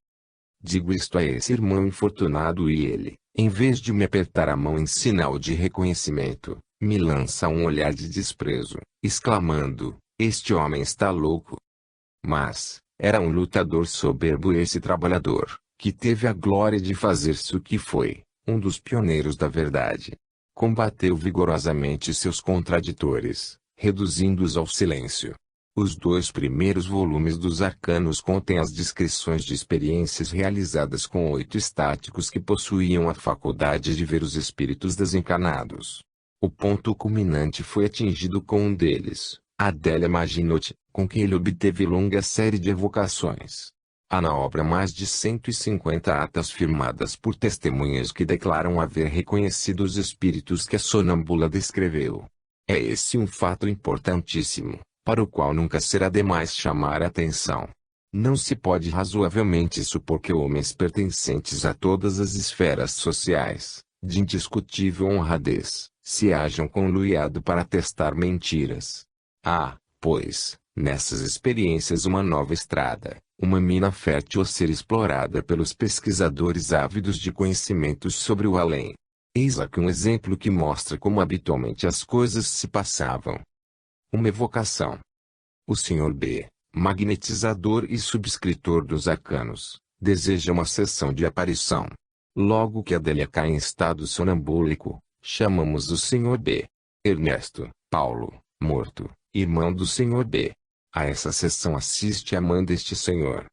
Digo isto a esse irmão infortunado e ele, em vez de me apertar a mão em sinal de reconhecimento, me lança um olhar de desprezo, exclamando, este homem está louco. Mas, era um lutador soberbo esse trabalhador, que teve a glória de fazer-se o que foi, um dos pioneiros da verdade. Combateu vigorosamente seus contraditores, reduzindo-os ao silêncio. Os 2 primeiros volumes dos arcanos contêm as descrições de experiências realizadas com 8 estáticos que possuíam a faculdade de ver os espíritos desencarnados. O ponto culminante foi atingido com um deles, Adélia Maginotti, com quem ele obteve longa série de evocações. Há na obra mais de 150 atas firmadas por testemunhas que declaram haver reconhecido os espíritos que a sonâmbula descreveu. É esse um fato importantíssimo, para o qual nunca será demais chamar a atenção. Não se pode razoavelmente supor que homens pertencentes a todas as esferas sociais, de indiscutível honradez, se hajam conluiado para testar mentiras. Há, pois, nessas experiências uma nova estrada, uma mina fértil a ser explorada pelos pesquisadores ávidos de conhecimentos sobre o além. Eis aqui um exemplo que mostra como habitualmente as coisas se passavam. Uma evocação. O Sr. B, magnetizador e subscritor dos arcanos, deseja uma sessão de aparição. Logo que Adélia cai em estado sonambúlico, chamamos o Sr. B. Ernesto, Paulo, morto, irmão do Sr. B. A essa sessão assiste a mãe deste senhor.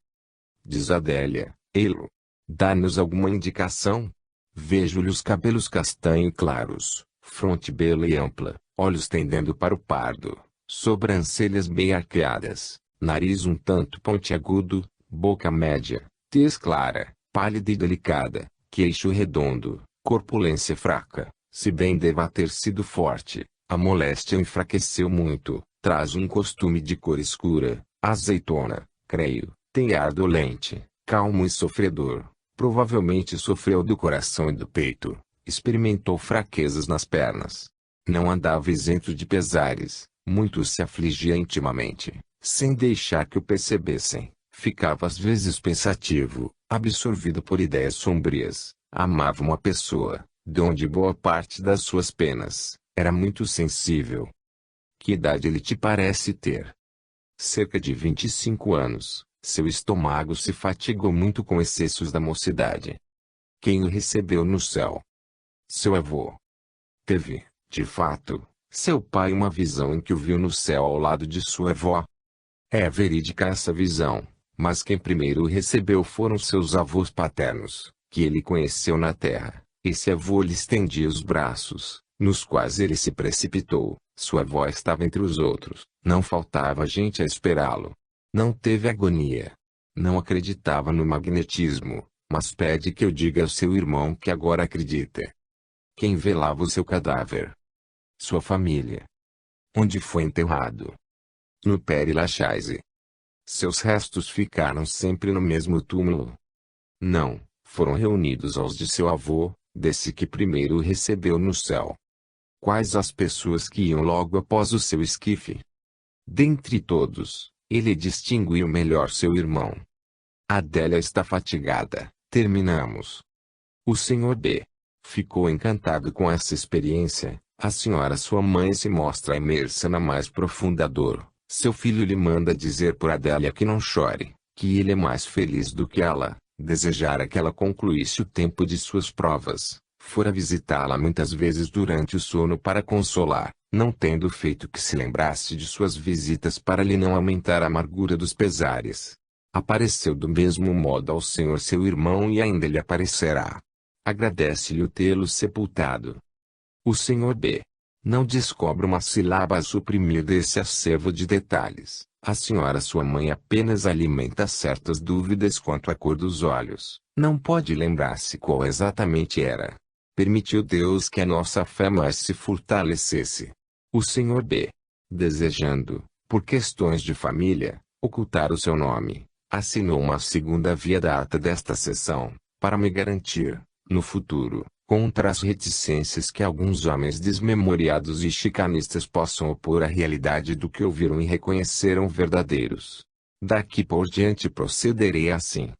Diz Adélia, Elo, dá-nos alguma indicação? Vejo-lhe os cabelos castanho claros, fronte bela e ampla, olhos tendendo para o pardo, sobrancelhas bem arqueadas, nariz um tanto pontiagudo, boca média, tez clara, pálida e delicada, queixo redondo, corpulência fraca, se bem deva ter sido forte, a moléstia o enfraqueceu muito. Traz um costume de cor escura, azeitona, creio, tem ar dolente, calmo e sofredor, provavelmente sofreu do coração e do peito, experimentou fraquezas nas pernas. Não andava isento de pesares, muito se afligia intimamente, sem deixar que o percebessem, ficava às vezes pensativo, absorvido por ideias sombrias, amava uma pessoa, de onde boa parte das suas penas, era muito sensível. Que idade ele te parece ter? Cerca de 25 anos. Seu estômago se fatigou muito com excessos da mocidade. Quem o recebeu no céu? Seu avô. Teve, de fato, seu pai uma visão em que o viu no céu ao lado de sua avó. É verídica essa visão, mas quem primeiro o recebeu foram seus avós paternos, que ele conheceu na terra. Esse avô lhe estendia os braços, nos quais ele se precipitou. Sua avó estava entre os outros, não faltava gente a esperá-lo. Não teve agonia. Não acreditava no magnetismo, Mas pede que eu diga ao seu irmão que agora acredita. Quem velava o seu cadáver? Sua família. Onde foi enterrado? No Père Lachaise. Seus restos ficaram sempre no mesmo túmulo? Não, foram reunidos aos de seu avô, desse que primeiro o recebeu no céu. Quais as pessoas que iam logo após o seu esquife? Dentre todos, ele distinguiu melhor seu irmão. Adélia está fatigada, terminamos. O Sr. B. ficou encantado com essa experiência. A senhora sua mãe se mostra imersa na mais profunda dor. Seu filho lhe manda dizer por Adélia que não chore, que ele é mais feliz do que ela. Desejara que ela concluísse o tempo de suas provas. Fora visitá-la muitas vezes durante o sono para consolar, não tendo feito que se lembrasse de suas visitas para lhe não aumentar a amargura dos pesares. Apareceu do mesmo modo ao senhor seu irmão e ainda lhe aparecerá. Agradece-lhe o tê-lo sepultado. O Sr. B. não descobre uma sílaba a suprimir desse acervo de detalhes. A senhora sua mãe apenas alimenta certas dúvidas quanto à cor dos olhos. Não pode lembrar-se qual exatamente era. Permitiu Deus que a nossa fé mais se fortalecesse. O Sr. B. desejando, por questões de família, ocultar o seu nome, assinou uma segunda via da ata desta sessão, para me garantir, no futuro, contra as reticências que alguns homens desmemoriados e chicanistas possam opor à realidade do que ouviram e reconheceram verdadeiros. Daqui por diante procederei assim.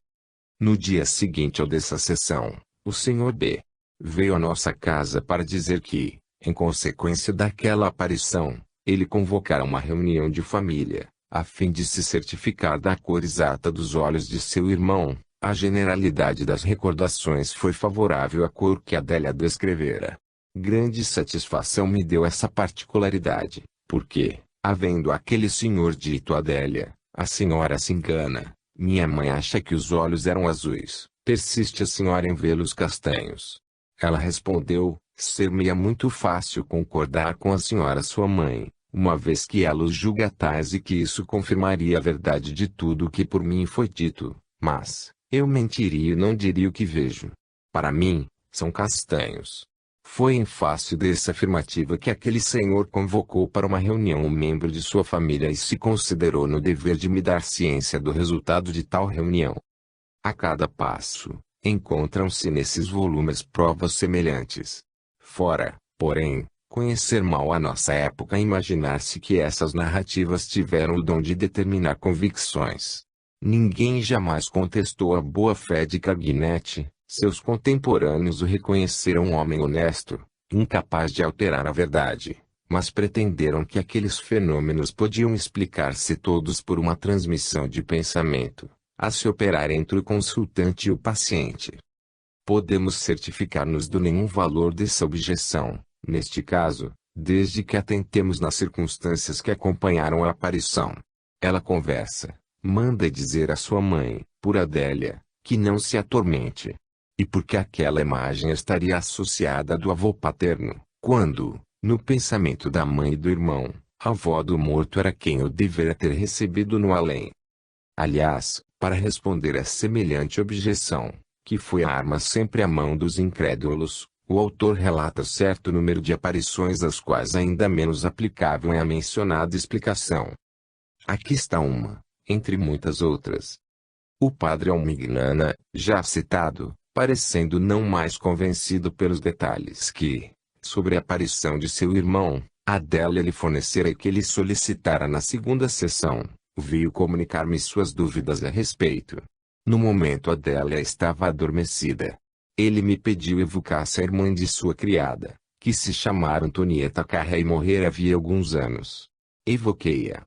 No dia seguinte ao dessa sessão, o Sr. B. veio à nossa casa para dizer que, em consequência daquela aparição, ele convocara uma reunião de família, a fim de se certificar da cor exata dos olhos de seu irmão. A generalidade das recordações foi favorável à cor que Adélia descrevera. Grande satisfação me deu essa particularidade, porque, havendo aquele senhor dito a Adélia, a senhora se engana, minha mãe acha que os olhos eram azuis, persiste a senhora em vê-los castanhos. Ela respondeu, ser-me-ia muito fácil concordar com a senhora sua mãe, uma vez que ela os julga tais e que isso confirmaria a verdade de tudo o que por mim foi dito, mas eu mentiria e não diria o que vejo. Para mim, são castanhos. Foi em face dessa afirmativa que aquele senhor convocou para uma reunião um membro de sua família e se considerou no dever de me dar ciência do resultado de tal reunião. A cada passo, encontram-se nesses volumes provas semelhantes. Fora, porém, conhecer mal a nossa época e imaginar-se que essas narrativas tiveram o dom de determinar convicções. Ninguém jamais contestou a boa-fé de Cagnetti. Seus contemporâneos o reconheceram um homem honesto, incapaz de alterar a verdade, mas pretenderam que aqueles fenômenos podiam explicar-se todos por uma transmissão de pensamento, a se operar entre o consultante e o paciente. Podemos certificar-nos do nenhum valor dessa objeção, neste caso, desde que atentemos nas circunstâncias que acompanharam a aparição. Ela conversa. Manda dizer à sua mãe, por Adélia, que não se atormente. E porque aquela imagem estaria associada à do avô paterno, quando, no pensamento da mãe e do irmão, a avó do morto era quem o devera ter recebido no além. Aliás, para responder a semelhante objeção, que foi a arma sempre à mão dos incrédulos, o autor relata certo número de aparições às quais ainda menos aplicável é a mencionada explicação. Aqui está uma, entre muitas outras. O padre Almignana, já citado, parecendo não mais convencido pelos detalhes que, sobre a aparição de seu irmão, Adélia lhe fornecera e que ele solicitara na segunda sessão, veio comunicar-me suas dúvidas a respeito. No momento Adélia estava adormecida. Ele me pediu evocasse a irmã de sua criada, que se chamara Antonieta Carré e morrera havia alguns anos. Evoquei-a.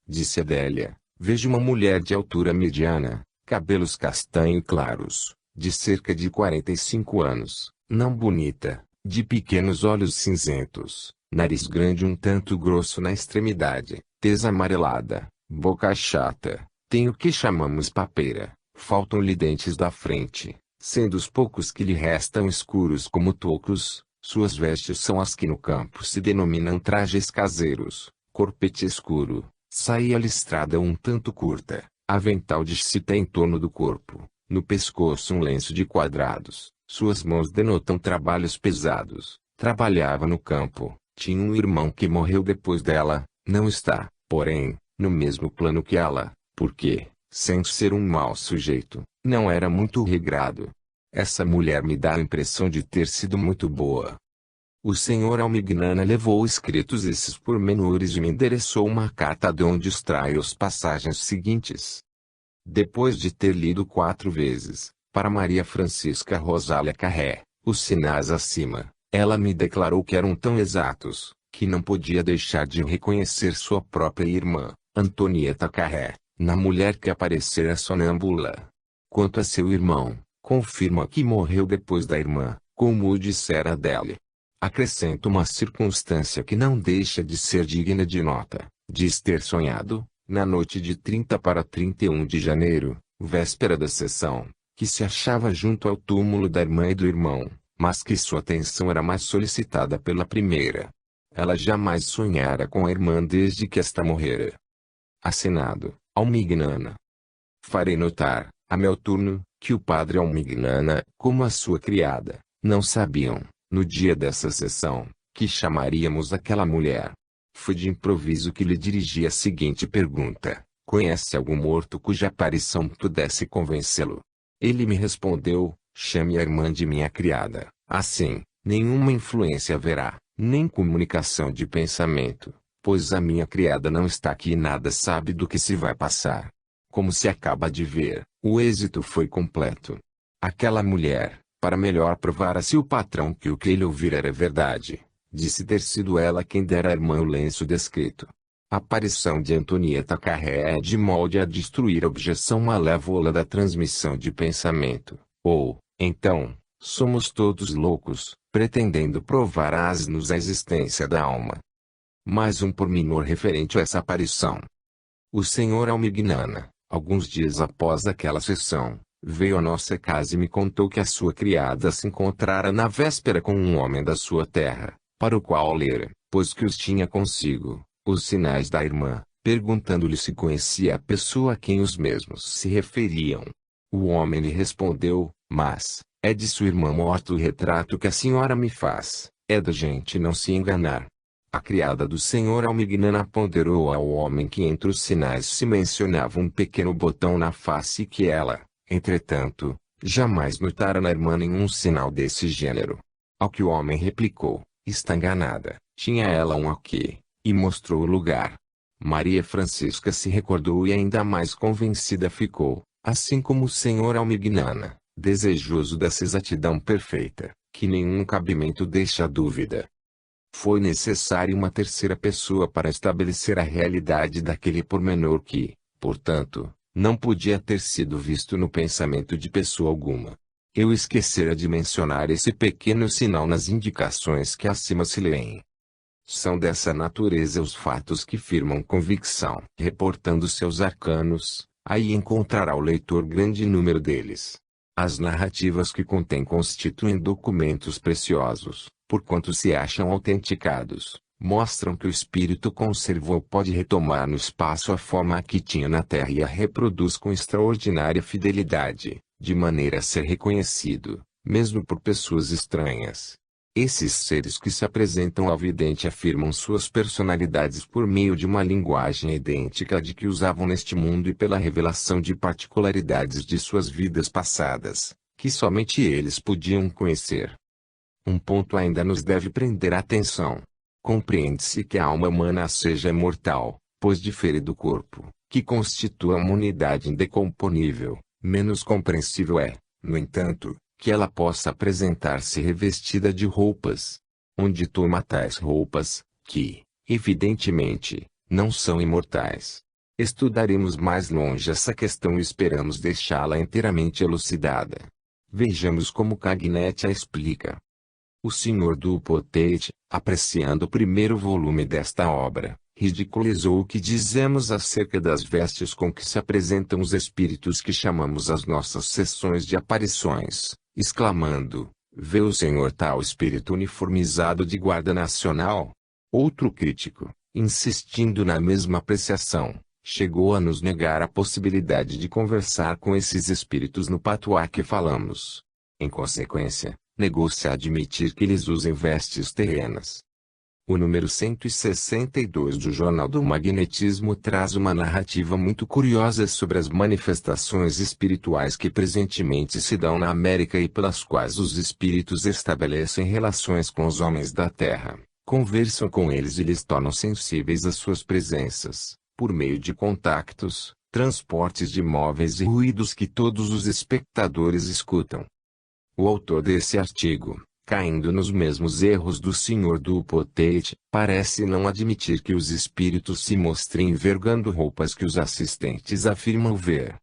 Disse Adélia. Vejo uma mulher de altura mediana, cabelos castanho claros, de cerca de 45 anos, não bonita, de pequenos olhos cinzentos, nariz grande um tanto grosso na extremidade, tez amarelada, boca chata, tem o que chamamos papeira, faltam-lhe dentes da frente, sendo os poucos que lhe restam escuros como tocos, suas vestes são as que no campo se denominam trajes caseiros, corpete escuro. Saia listrada um tanto curta, avental de chita em torno do corpo, no pescoço um lenço de quadrados, suas mãos denotam trabalhos pesados, trabalhava no campo, tinha um irmão que morreu depois dela, não está, porém, no mesmo plano que ela, porque, sem ser um mau sujeito, não era muito regrado. Essa mulher me dá a impressão de ter sido muito boa. O Sr. Almignana levou escritos esses pormenores e me endereçou uma carta de onde extraio as passagens seguintes. Depois de ter lido 4 vezes, para Maria Francisca Rosália Carré, os sinais acima, ela me declarou que eram tão exatos, que não podia deixar de reconhecer sua própria irmã, Antonieta Carré, na mulher que aparecera sonâmbula. Quanto a seu irmão, confirma que morreu depois da irmã, como o dissera dela. Acrescento uma circunstância que não deixa de ser digna de nota, diz ter sonhado, na noite de 30 para 31 de janeiro, véspera da sessão, que se achava junto ao túmulo da irmã e do irmão, mas que sua atenção era mais solicitada pela primeira. Ela jamais sonhara com a irmã desde que esta morrera. Assinado, Almignana. Farei notar, a meu turno, que o padre Almignana, como a sua criada, não sabiam, no dia dessa sessão, que chamaríamos aquela mulher. Foi de improviso que lhe dirigi a seguinte pergunta: conhece algum morto cuja aparição pudesse convencê-lo? Ele me respondeu: chame a irmã de minha criada. Assim, nenhuma influência haverá, nem comunicação de pensamento, pois a minha criada não está aqui e nada sabe do que se vai passar. Como se acaba de ver, o êxito foi completo. Aquela mulher, para melhor provar a seu patrão que o que ele ouvira era verdade, disse ter sido ela quem dera à irmã o lenço descrito. A aparição de Antonieta Carré é de molde a destruir a objeção malévola da transmissão de pensamento, ou, então, somos todos loucos, pretendendo provar a asnos a existência da alma. Mais um pormenor referente a essa aparição. O Sr. Almignana, alguns dias após aquela sessão, veio à nossa casa e me contou que a sua criada se encontrara na véspera com um homem da sua terra, para o qual lera, pois que os tinha consigo, os sinais da irmã, perguntando-lhe se conhecia a pessoa a quem os mesmos se referiam. O homem lhe respondeu: mas, é de sua irmã morta o retrato que a senhora me faz, é da gente não se enganar. A criada do Sr. Almignana ponderou ao homem que entre os sinais se mencionava um pequeno botão na face e que ela, entretanto, jamais notara na irmã nenhum sinal desse gênero. Ao que o homem replicou: está enganada, tinha ela um aqui, e mostrou o lugar. Maria Francisca se recordou e ainda mais convencida ficou, assim como o Sr. Almignana, desejoso dessa exatidão perfeita, que nenhum cabimento deixa dúvida. Foi necessária uma terceira pessoa para estabelecer a realidade daquele pormenor que, portanto, não podia ter sido visto no pensamento de pessoa alguma. Eu esquecera de mencionar esse pequeno sinal nas indicações que acima se leem. São dessa natureza os fatos que firmam convicção. Reportando seus arcanos, aí encontrará o leitor grande número deles. As narrativas que contém constituem documentos preciosos, porquanto se acham autenticados, mostram que o espírito conservou pode retomar no espaço a forma a que tinha na Terra e a reproduz com extraordinária fidelidade, de maneira a ser reconhecido, mesmo por pessoas estranhas. Esses seres que se apresentam ao vidente afirmam suas personalidades por meio de uma linguagem idêntica à de que usavam neste mundo e pela revelação de particularidades de suas vidas passadas, que somente eles podiam conhecer. Um ponto ainda nos deve prender a atenção. Compreende-se que a alma humana seja imortal, pois difere do corpo, que constitua uma unidade indecomponível. Menos compreensível é, no entanto, que ela possa apresentar-se revestida de roupas. Onde toma tais roupas, que, evidentemente, não são imortais. Estudaremos mais longe essa questão e esperamos deixá-la inteiramente elucidada. Vejamos como Cagnetti a explica. O Sr. Dupotet, apreciando o primeiro volume desta obra, ridiculizou o que dizemos acerca das vestes com que se apresentam os espíritos que chamamos as nossas sessões de aparições, exclamando: vê o senhor tal espírito uniformizado de guarda nacional? Outro crítico, insistindo na mesma apreciação, chegou a nos negar a possibilidade de conversar com esses espíritos no patuá que falamos. Em consequência, negou-se a admitir que eles usem vestes terrenas. O número 162 do Jornal do Magnetismo traz uma narrativa muito curiosa sobre as manifestações espirituais que presentemente se dão na América e pelas quais os espíritos estabelecem relações com os homens da Terra, conversam com eles e lhes tornam sensíveis às suas presenças, por meio de contactos, transportes de móveis e ruídos que todos os espectadores escutam. O autor desse artigo, caindo nos mesmos erros do Sr. Dupotet, parece não admitir que os espíritos se mostrem envergando roupas que os assistentes afirmam ver.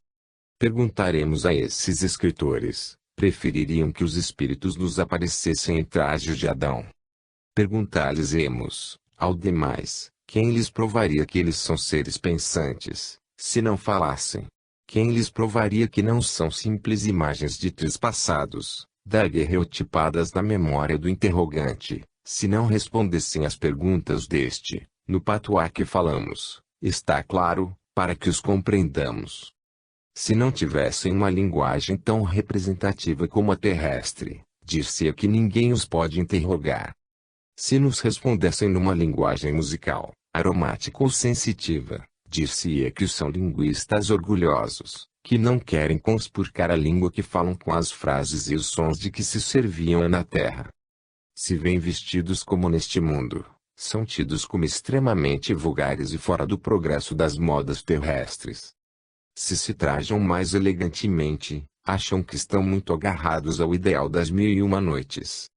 Perguntaremos a esses escritores, prefeririam que os espíritos nos aparecessem em trajes de Adão? Perguntar-lhes-emos, ao demais, quem lhes provaria que eles são seres pensantes, se não falassem? Quem lhes provaria que não são simples imagens de trespassados, daguerreotipadas na memória do interrogante, se não respondessem às perguntas deste, no patuá que falamos, está claro, para que os compreendamos. Se não tivessem uma linguagem tão representativa como a terrestre, dir-se-ia que ninguém os pode interrogar. Se nos respondessem numa linguagem musical, aromática ou sensitiva, dir-se-ia que são linguistas orgulhosos, que não querem conspurcar a língua que falam com as frases e os sons de que se serviam na terra. Se vêm vestidos como neste mundo, são tidos como extremamente vulgares e fora do progresso das modas terrestres. Se se trajam mais elegantemente, acham que estão muito agarrados ao ideal das 1001 noites.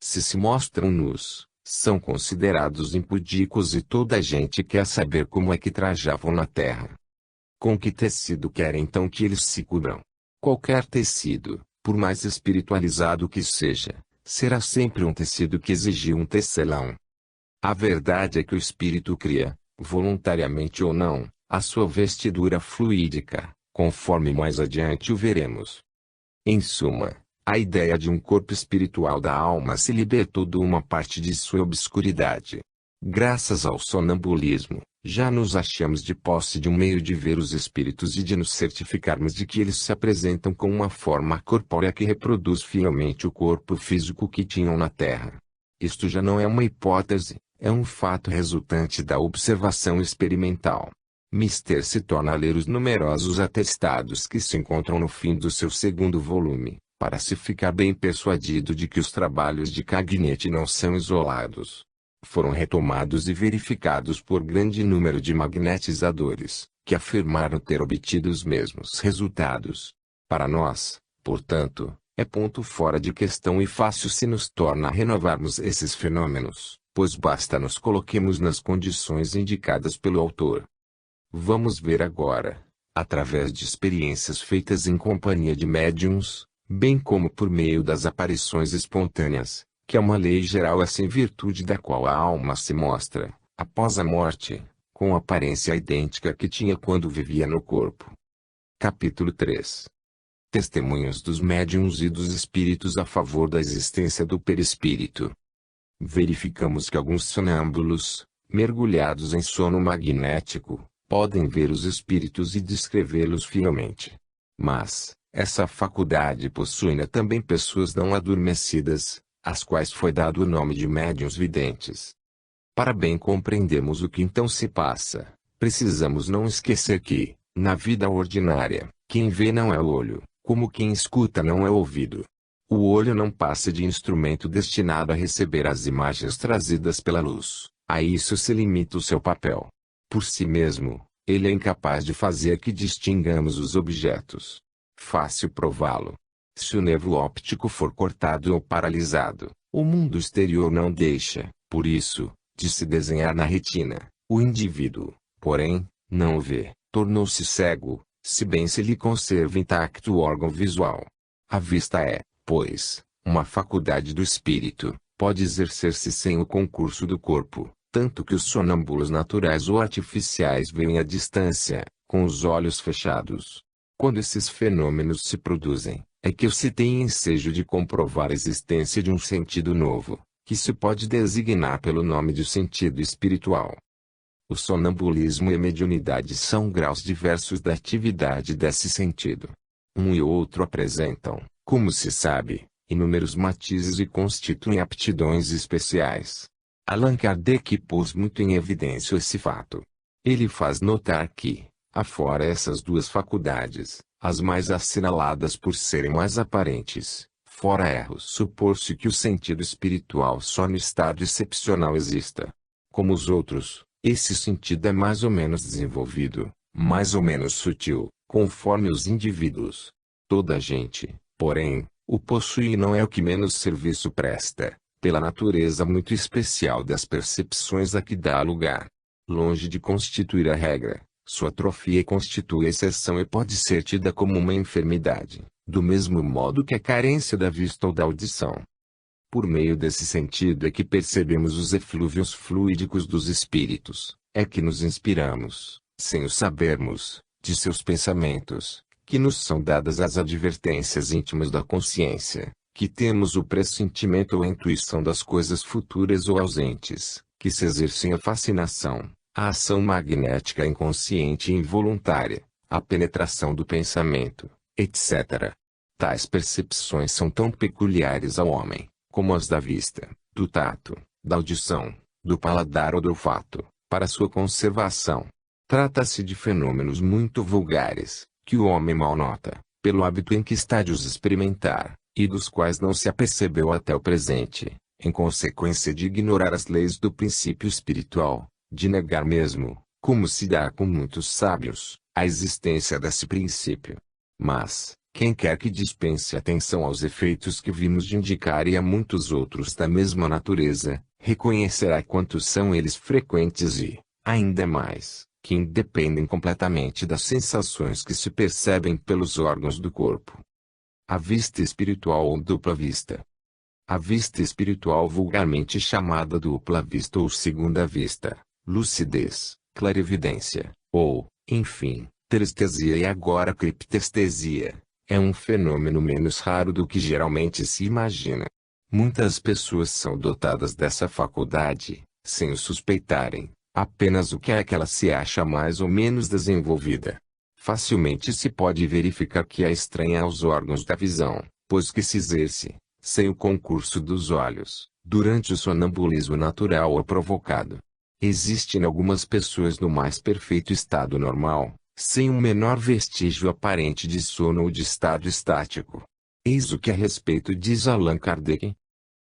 Se mostram nus, são considerados impudicos e toda a gente quer saber como é que trajavam na terra. Com que tecido querem então que eles se cubram? Qualquer tecido, por mais espiritualizado que seja, será sempre um tecido que exigiu um tecelão. A verdade é que o espírito cria, voluntariamente ou não, a sua vestidura fluídica, conforme mais adiante o veremos. Em suma, a ideia de um corpo espiritual da alma se libertou de uma parte de sua obscuridade. Graças ao sonambulismo, já nos achamos de posse de um meio de ver os espíritos e de nos certificarmos de que eles se apresentam com uma forma corpórea que reproduz fielmente o corpo físico que tinham na Terra. Isto já não é uma hipótese, é um fato resultante da observação experimental. Mister se torna a ler os numerosos atestados que se encontram no fim do seu segundo volume, para se ficar bem persuadido de que os trabalhos de Cagnete não são isolados. Foram retomados e verificados por grande número de magnetizadores, que afirmaram ter obtido os mesmos resultados. Para nós, portanto, é ponto fora de questão e fácil se nos torna a renovarmos esses fenômenos, pois basta nos coloquemos nas condições indicadas pelo autor. Vamos ver agora, através de experiências feitas em companhia de médiuns, bem como por meio das aparições espontâneas, que é uma lei geral essa em virtude da qual a alma se mostra, após a morte, com aparência idêntica que tinha quando vivia no corpo. Capítulo 3. Testemunhos dos médiuns e dos espíritos a favor da existência do perispírito. Verificamos que alguns sonâmbulos, mergulhados em sono magnético, podem ver os espíritos e descrevê-los fielmente. Mas, essa faculdade possuem também pessoas não adormecidas, às quais foi dado o nome de médiuns videntes. Para bem compreendermos o que então se passa, precisamos não esquecer que, na vida ordinária, quem vê não é o olho, como quem escuta não é o ouvido. O olho não passa de instrumento destinado a receber as imagens trazidas pela luz, a isso se limita o seu papel. Por si mesmo, ele é incapaz de fazer que distingamos os objetos. Fácil prová-lo. Se o nervo óptico for cortado ou paralisado, o mundo exterior não deixa, por isso, de se desenhar na retina. O indivíduo, porém, não o vê, tornou-se cego, se bem se lhe conserva intacto o órgão visual. A vista é, pois, uma faculdade do espírito, pode exercer-se sem o concurso do corpo, tanto que os sonâmbulos naturais ou artificiais veem à distância, com os olhos fechados. Quando esses fenômenos se produzem, é que se tem ensejo de comprovar a existência de um sentido novo, que se pode designar pelo nome de sentido espiritual. O sonambulismo e a mediunidade são graus diversos da atividade desse sentido. Um e outro apresentam, como se sabe, inúmeros matizes e constituem aptidões especiais. Allan Kardec pôs muito em evidência esse fato. Ele faz notar que, afora essas duas faculdades, as mais assinaladas por serem mais aparentes, fora erro supor-se que o sentido espiritual só no estado excepcional exista. Como os outros, esse sentido é mais ou menos desenvolvido, mais ou menos sutil, conforme os indivíduos. Toda a gente, porém, o possui e não é o que menos serviço presta, pela natureza muito especial das percepções a que dá lugar. Longe de constituir a regra, sua atrofia constitui a exceção e pode ser tida como uma enfermidade, do mesmo modo que a carência da vista ou da audição. Por meio desse sentido é que percebemos os eflúvios fluídicos dos espíritos, é que nos inspiramos, sem o sabermos, de seus pensamentos, que nos são dadas as advertências íntimas da consciência, que temos o pressentimento ou a intuição das coisas futuras ou ausentes, que se exercem a fascinação, a ação magnética inconsciente e involuntária, a penetração do pensamento, etc. Tais percepções são tão peculiares ao homem, como as da vista, do tato, da audição, do paladar ou do olfato, para sua conservação. Trata-se de fenômenos muito vulgares, que o homem mal nota, pelo hábito em que está de os experimentar, e dos quais não se apercebeu até o presente, em consequência de ignorar as leis do princípio espiritual, de negar mesmo, como se dá com muitos sábios, a existência desse princípio. Mas, quem quer que dispense atenção aos efeitos que vimos de indicar e a muitos outros da mesma natureza, reconhecerá quantos são eles frequentes e, ainda mais, que independem completamente das sensações que se percebem pelos órgãos do corpo. A vista espiritual ou dupla vista. A vista espiritual, vulgarmente chamada dupla vista ou segunda vista, lucidez, clarividência, ou, enfim, terestesia e agora criptestesia, é um fenômeno menos raro do que geralmente se imagina. Muitas pessoas são dotadas dessa faculdade, sem o suspeitarem, apenas o que é que ela se acha mais ou menos desenvolvida. Facilmente se pode verificar que é estranha aos órgãos da visão, pois que se exerce, sem o concurso dos olhos, durante o sonambulismo natural ou provocado. Existem algumas pessoas no mais perfeito estado normal, sem um menor vestígio aparente de sono ou de estado estático. Eis o que a respeito diz Allan Kardec.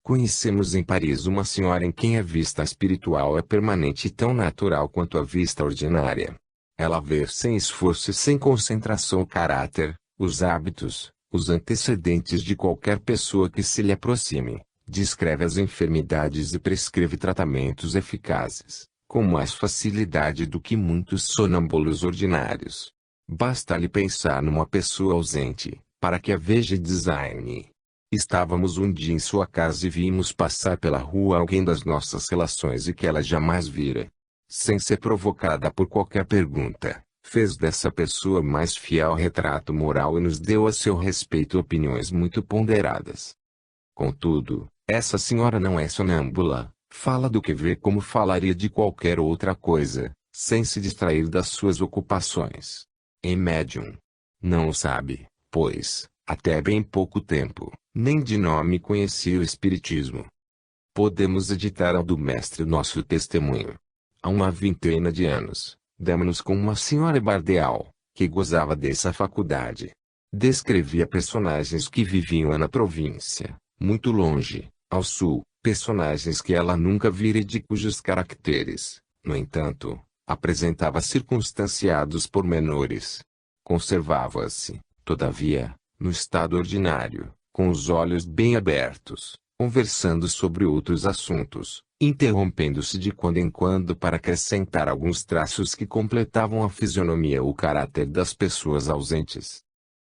Conhecemos em Paris uma senhora em quem a vista espiritual é permanente e tão natural quanto a vista ordinária. Ela vê sem esforço e sem concentração o caráter, os hábitos, os antecedentes de qualquer pessoa que se lhe aproxime, descreve as enfermidades e prescreve tratamentos eficazes, com mais facilidade do que muitos sonâmbulos ordinários. Basta-lhe pensar numa pessoa ausente, para que a veja e designe. Estávamos um dia em sua casa e vimos passar pela rua alguém das nossas relações e que ela jamais vira. Sem ser provocada por qualquer pergunta, fez dessa pessoa mais fiel retrato moral e nos deu a seu respeito opiniões muito ponderadas. Contudo, essa senhora não é sonâmbula, fala do que vê como falaria de qualquer outra coisa, sem se distrair das suas ocupações. Em médium. Não o sabe, pois, até bem pouco tempo, nem de nome conhecia o espiritismo. Podemos editar ao do mestre nosso testemunho. Há uma vintena de anos, demos-nos com uma senhora bardeal, que gozava dessa faculdade. Descrevia personagens que viviam na província, muito longe, ao sul, personagens que ela nunca vira e de cujos caracteres, no entanto, apresentava circunstanciados pormenores. Conservava-se, todavia, no estado ordinário, com os olhos bem abertos, conversando sobre outros assuntos, interrompendo-se de quando em quando para acrescentar alguns traços que completavam a fisionomia ou o caráter das pessoas ausentes.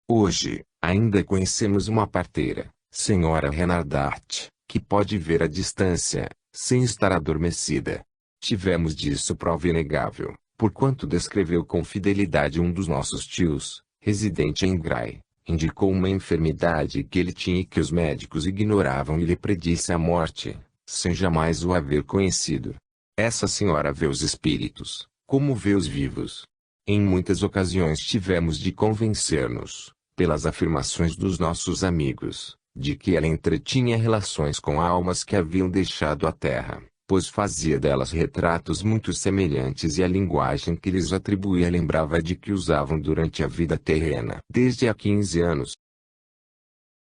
Hoje, ainda conhecemos uma parteira, senhora Renardart, que pode ver à distância, sem estar adormecida. Tivemos disso prova inegável, porquanto descreveu com fidelidade um dos nossos tios, residente em Gray. Indicou uma enfermidade que ele tinha e que os médicos ignoravam e lhe predisse a morte, sem jamais o haver conhecido. Essa senhora vê os espíritos, como vê os vivos. Em muitas ocasiões tivemos de convencer-nos, pelas afirmações dos nossos amigos, de que ela entretinha relações com almas que haviam deixado a terra, pois fazia delas retratos muito semelhantes e a linguagem que lhes atribuía lembrava de que usavam durante a vida terrena. Desde há 15 anos,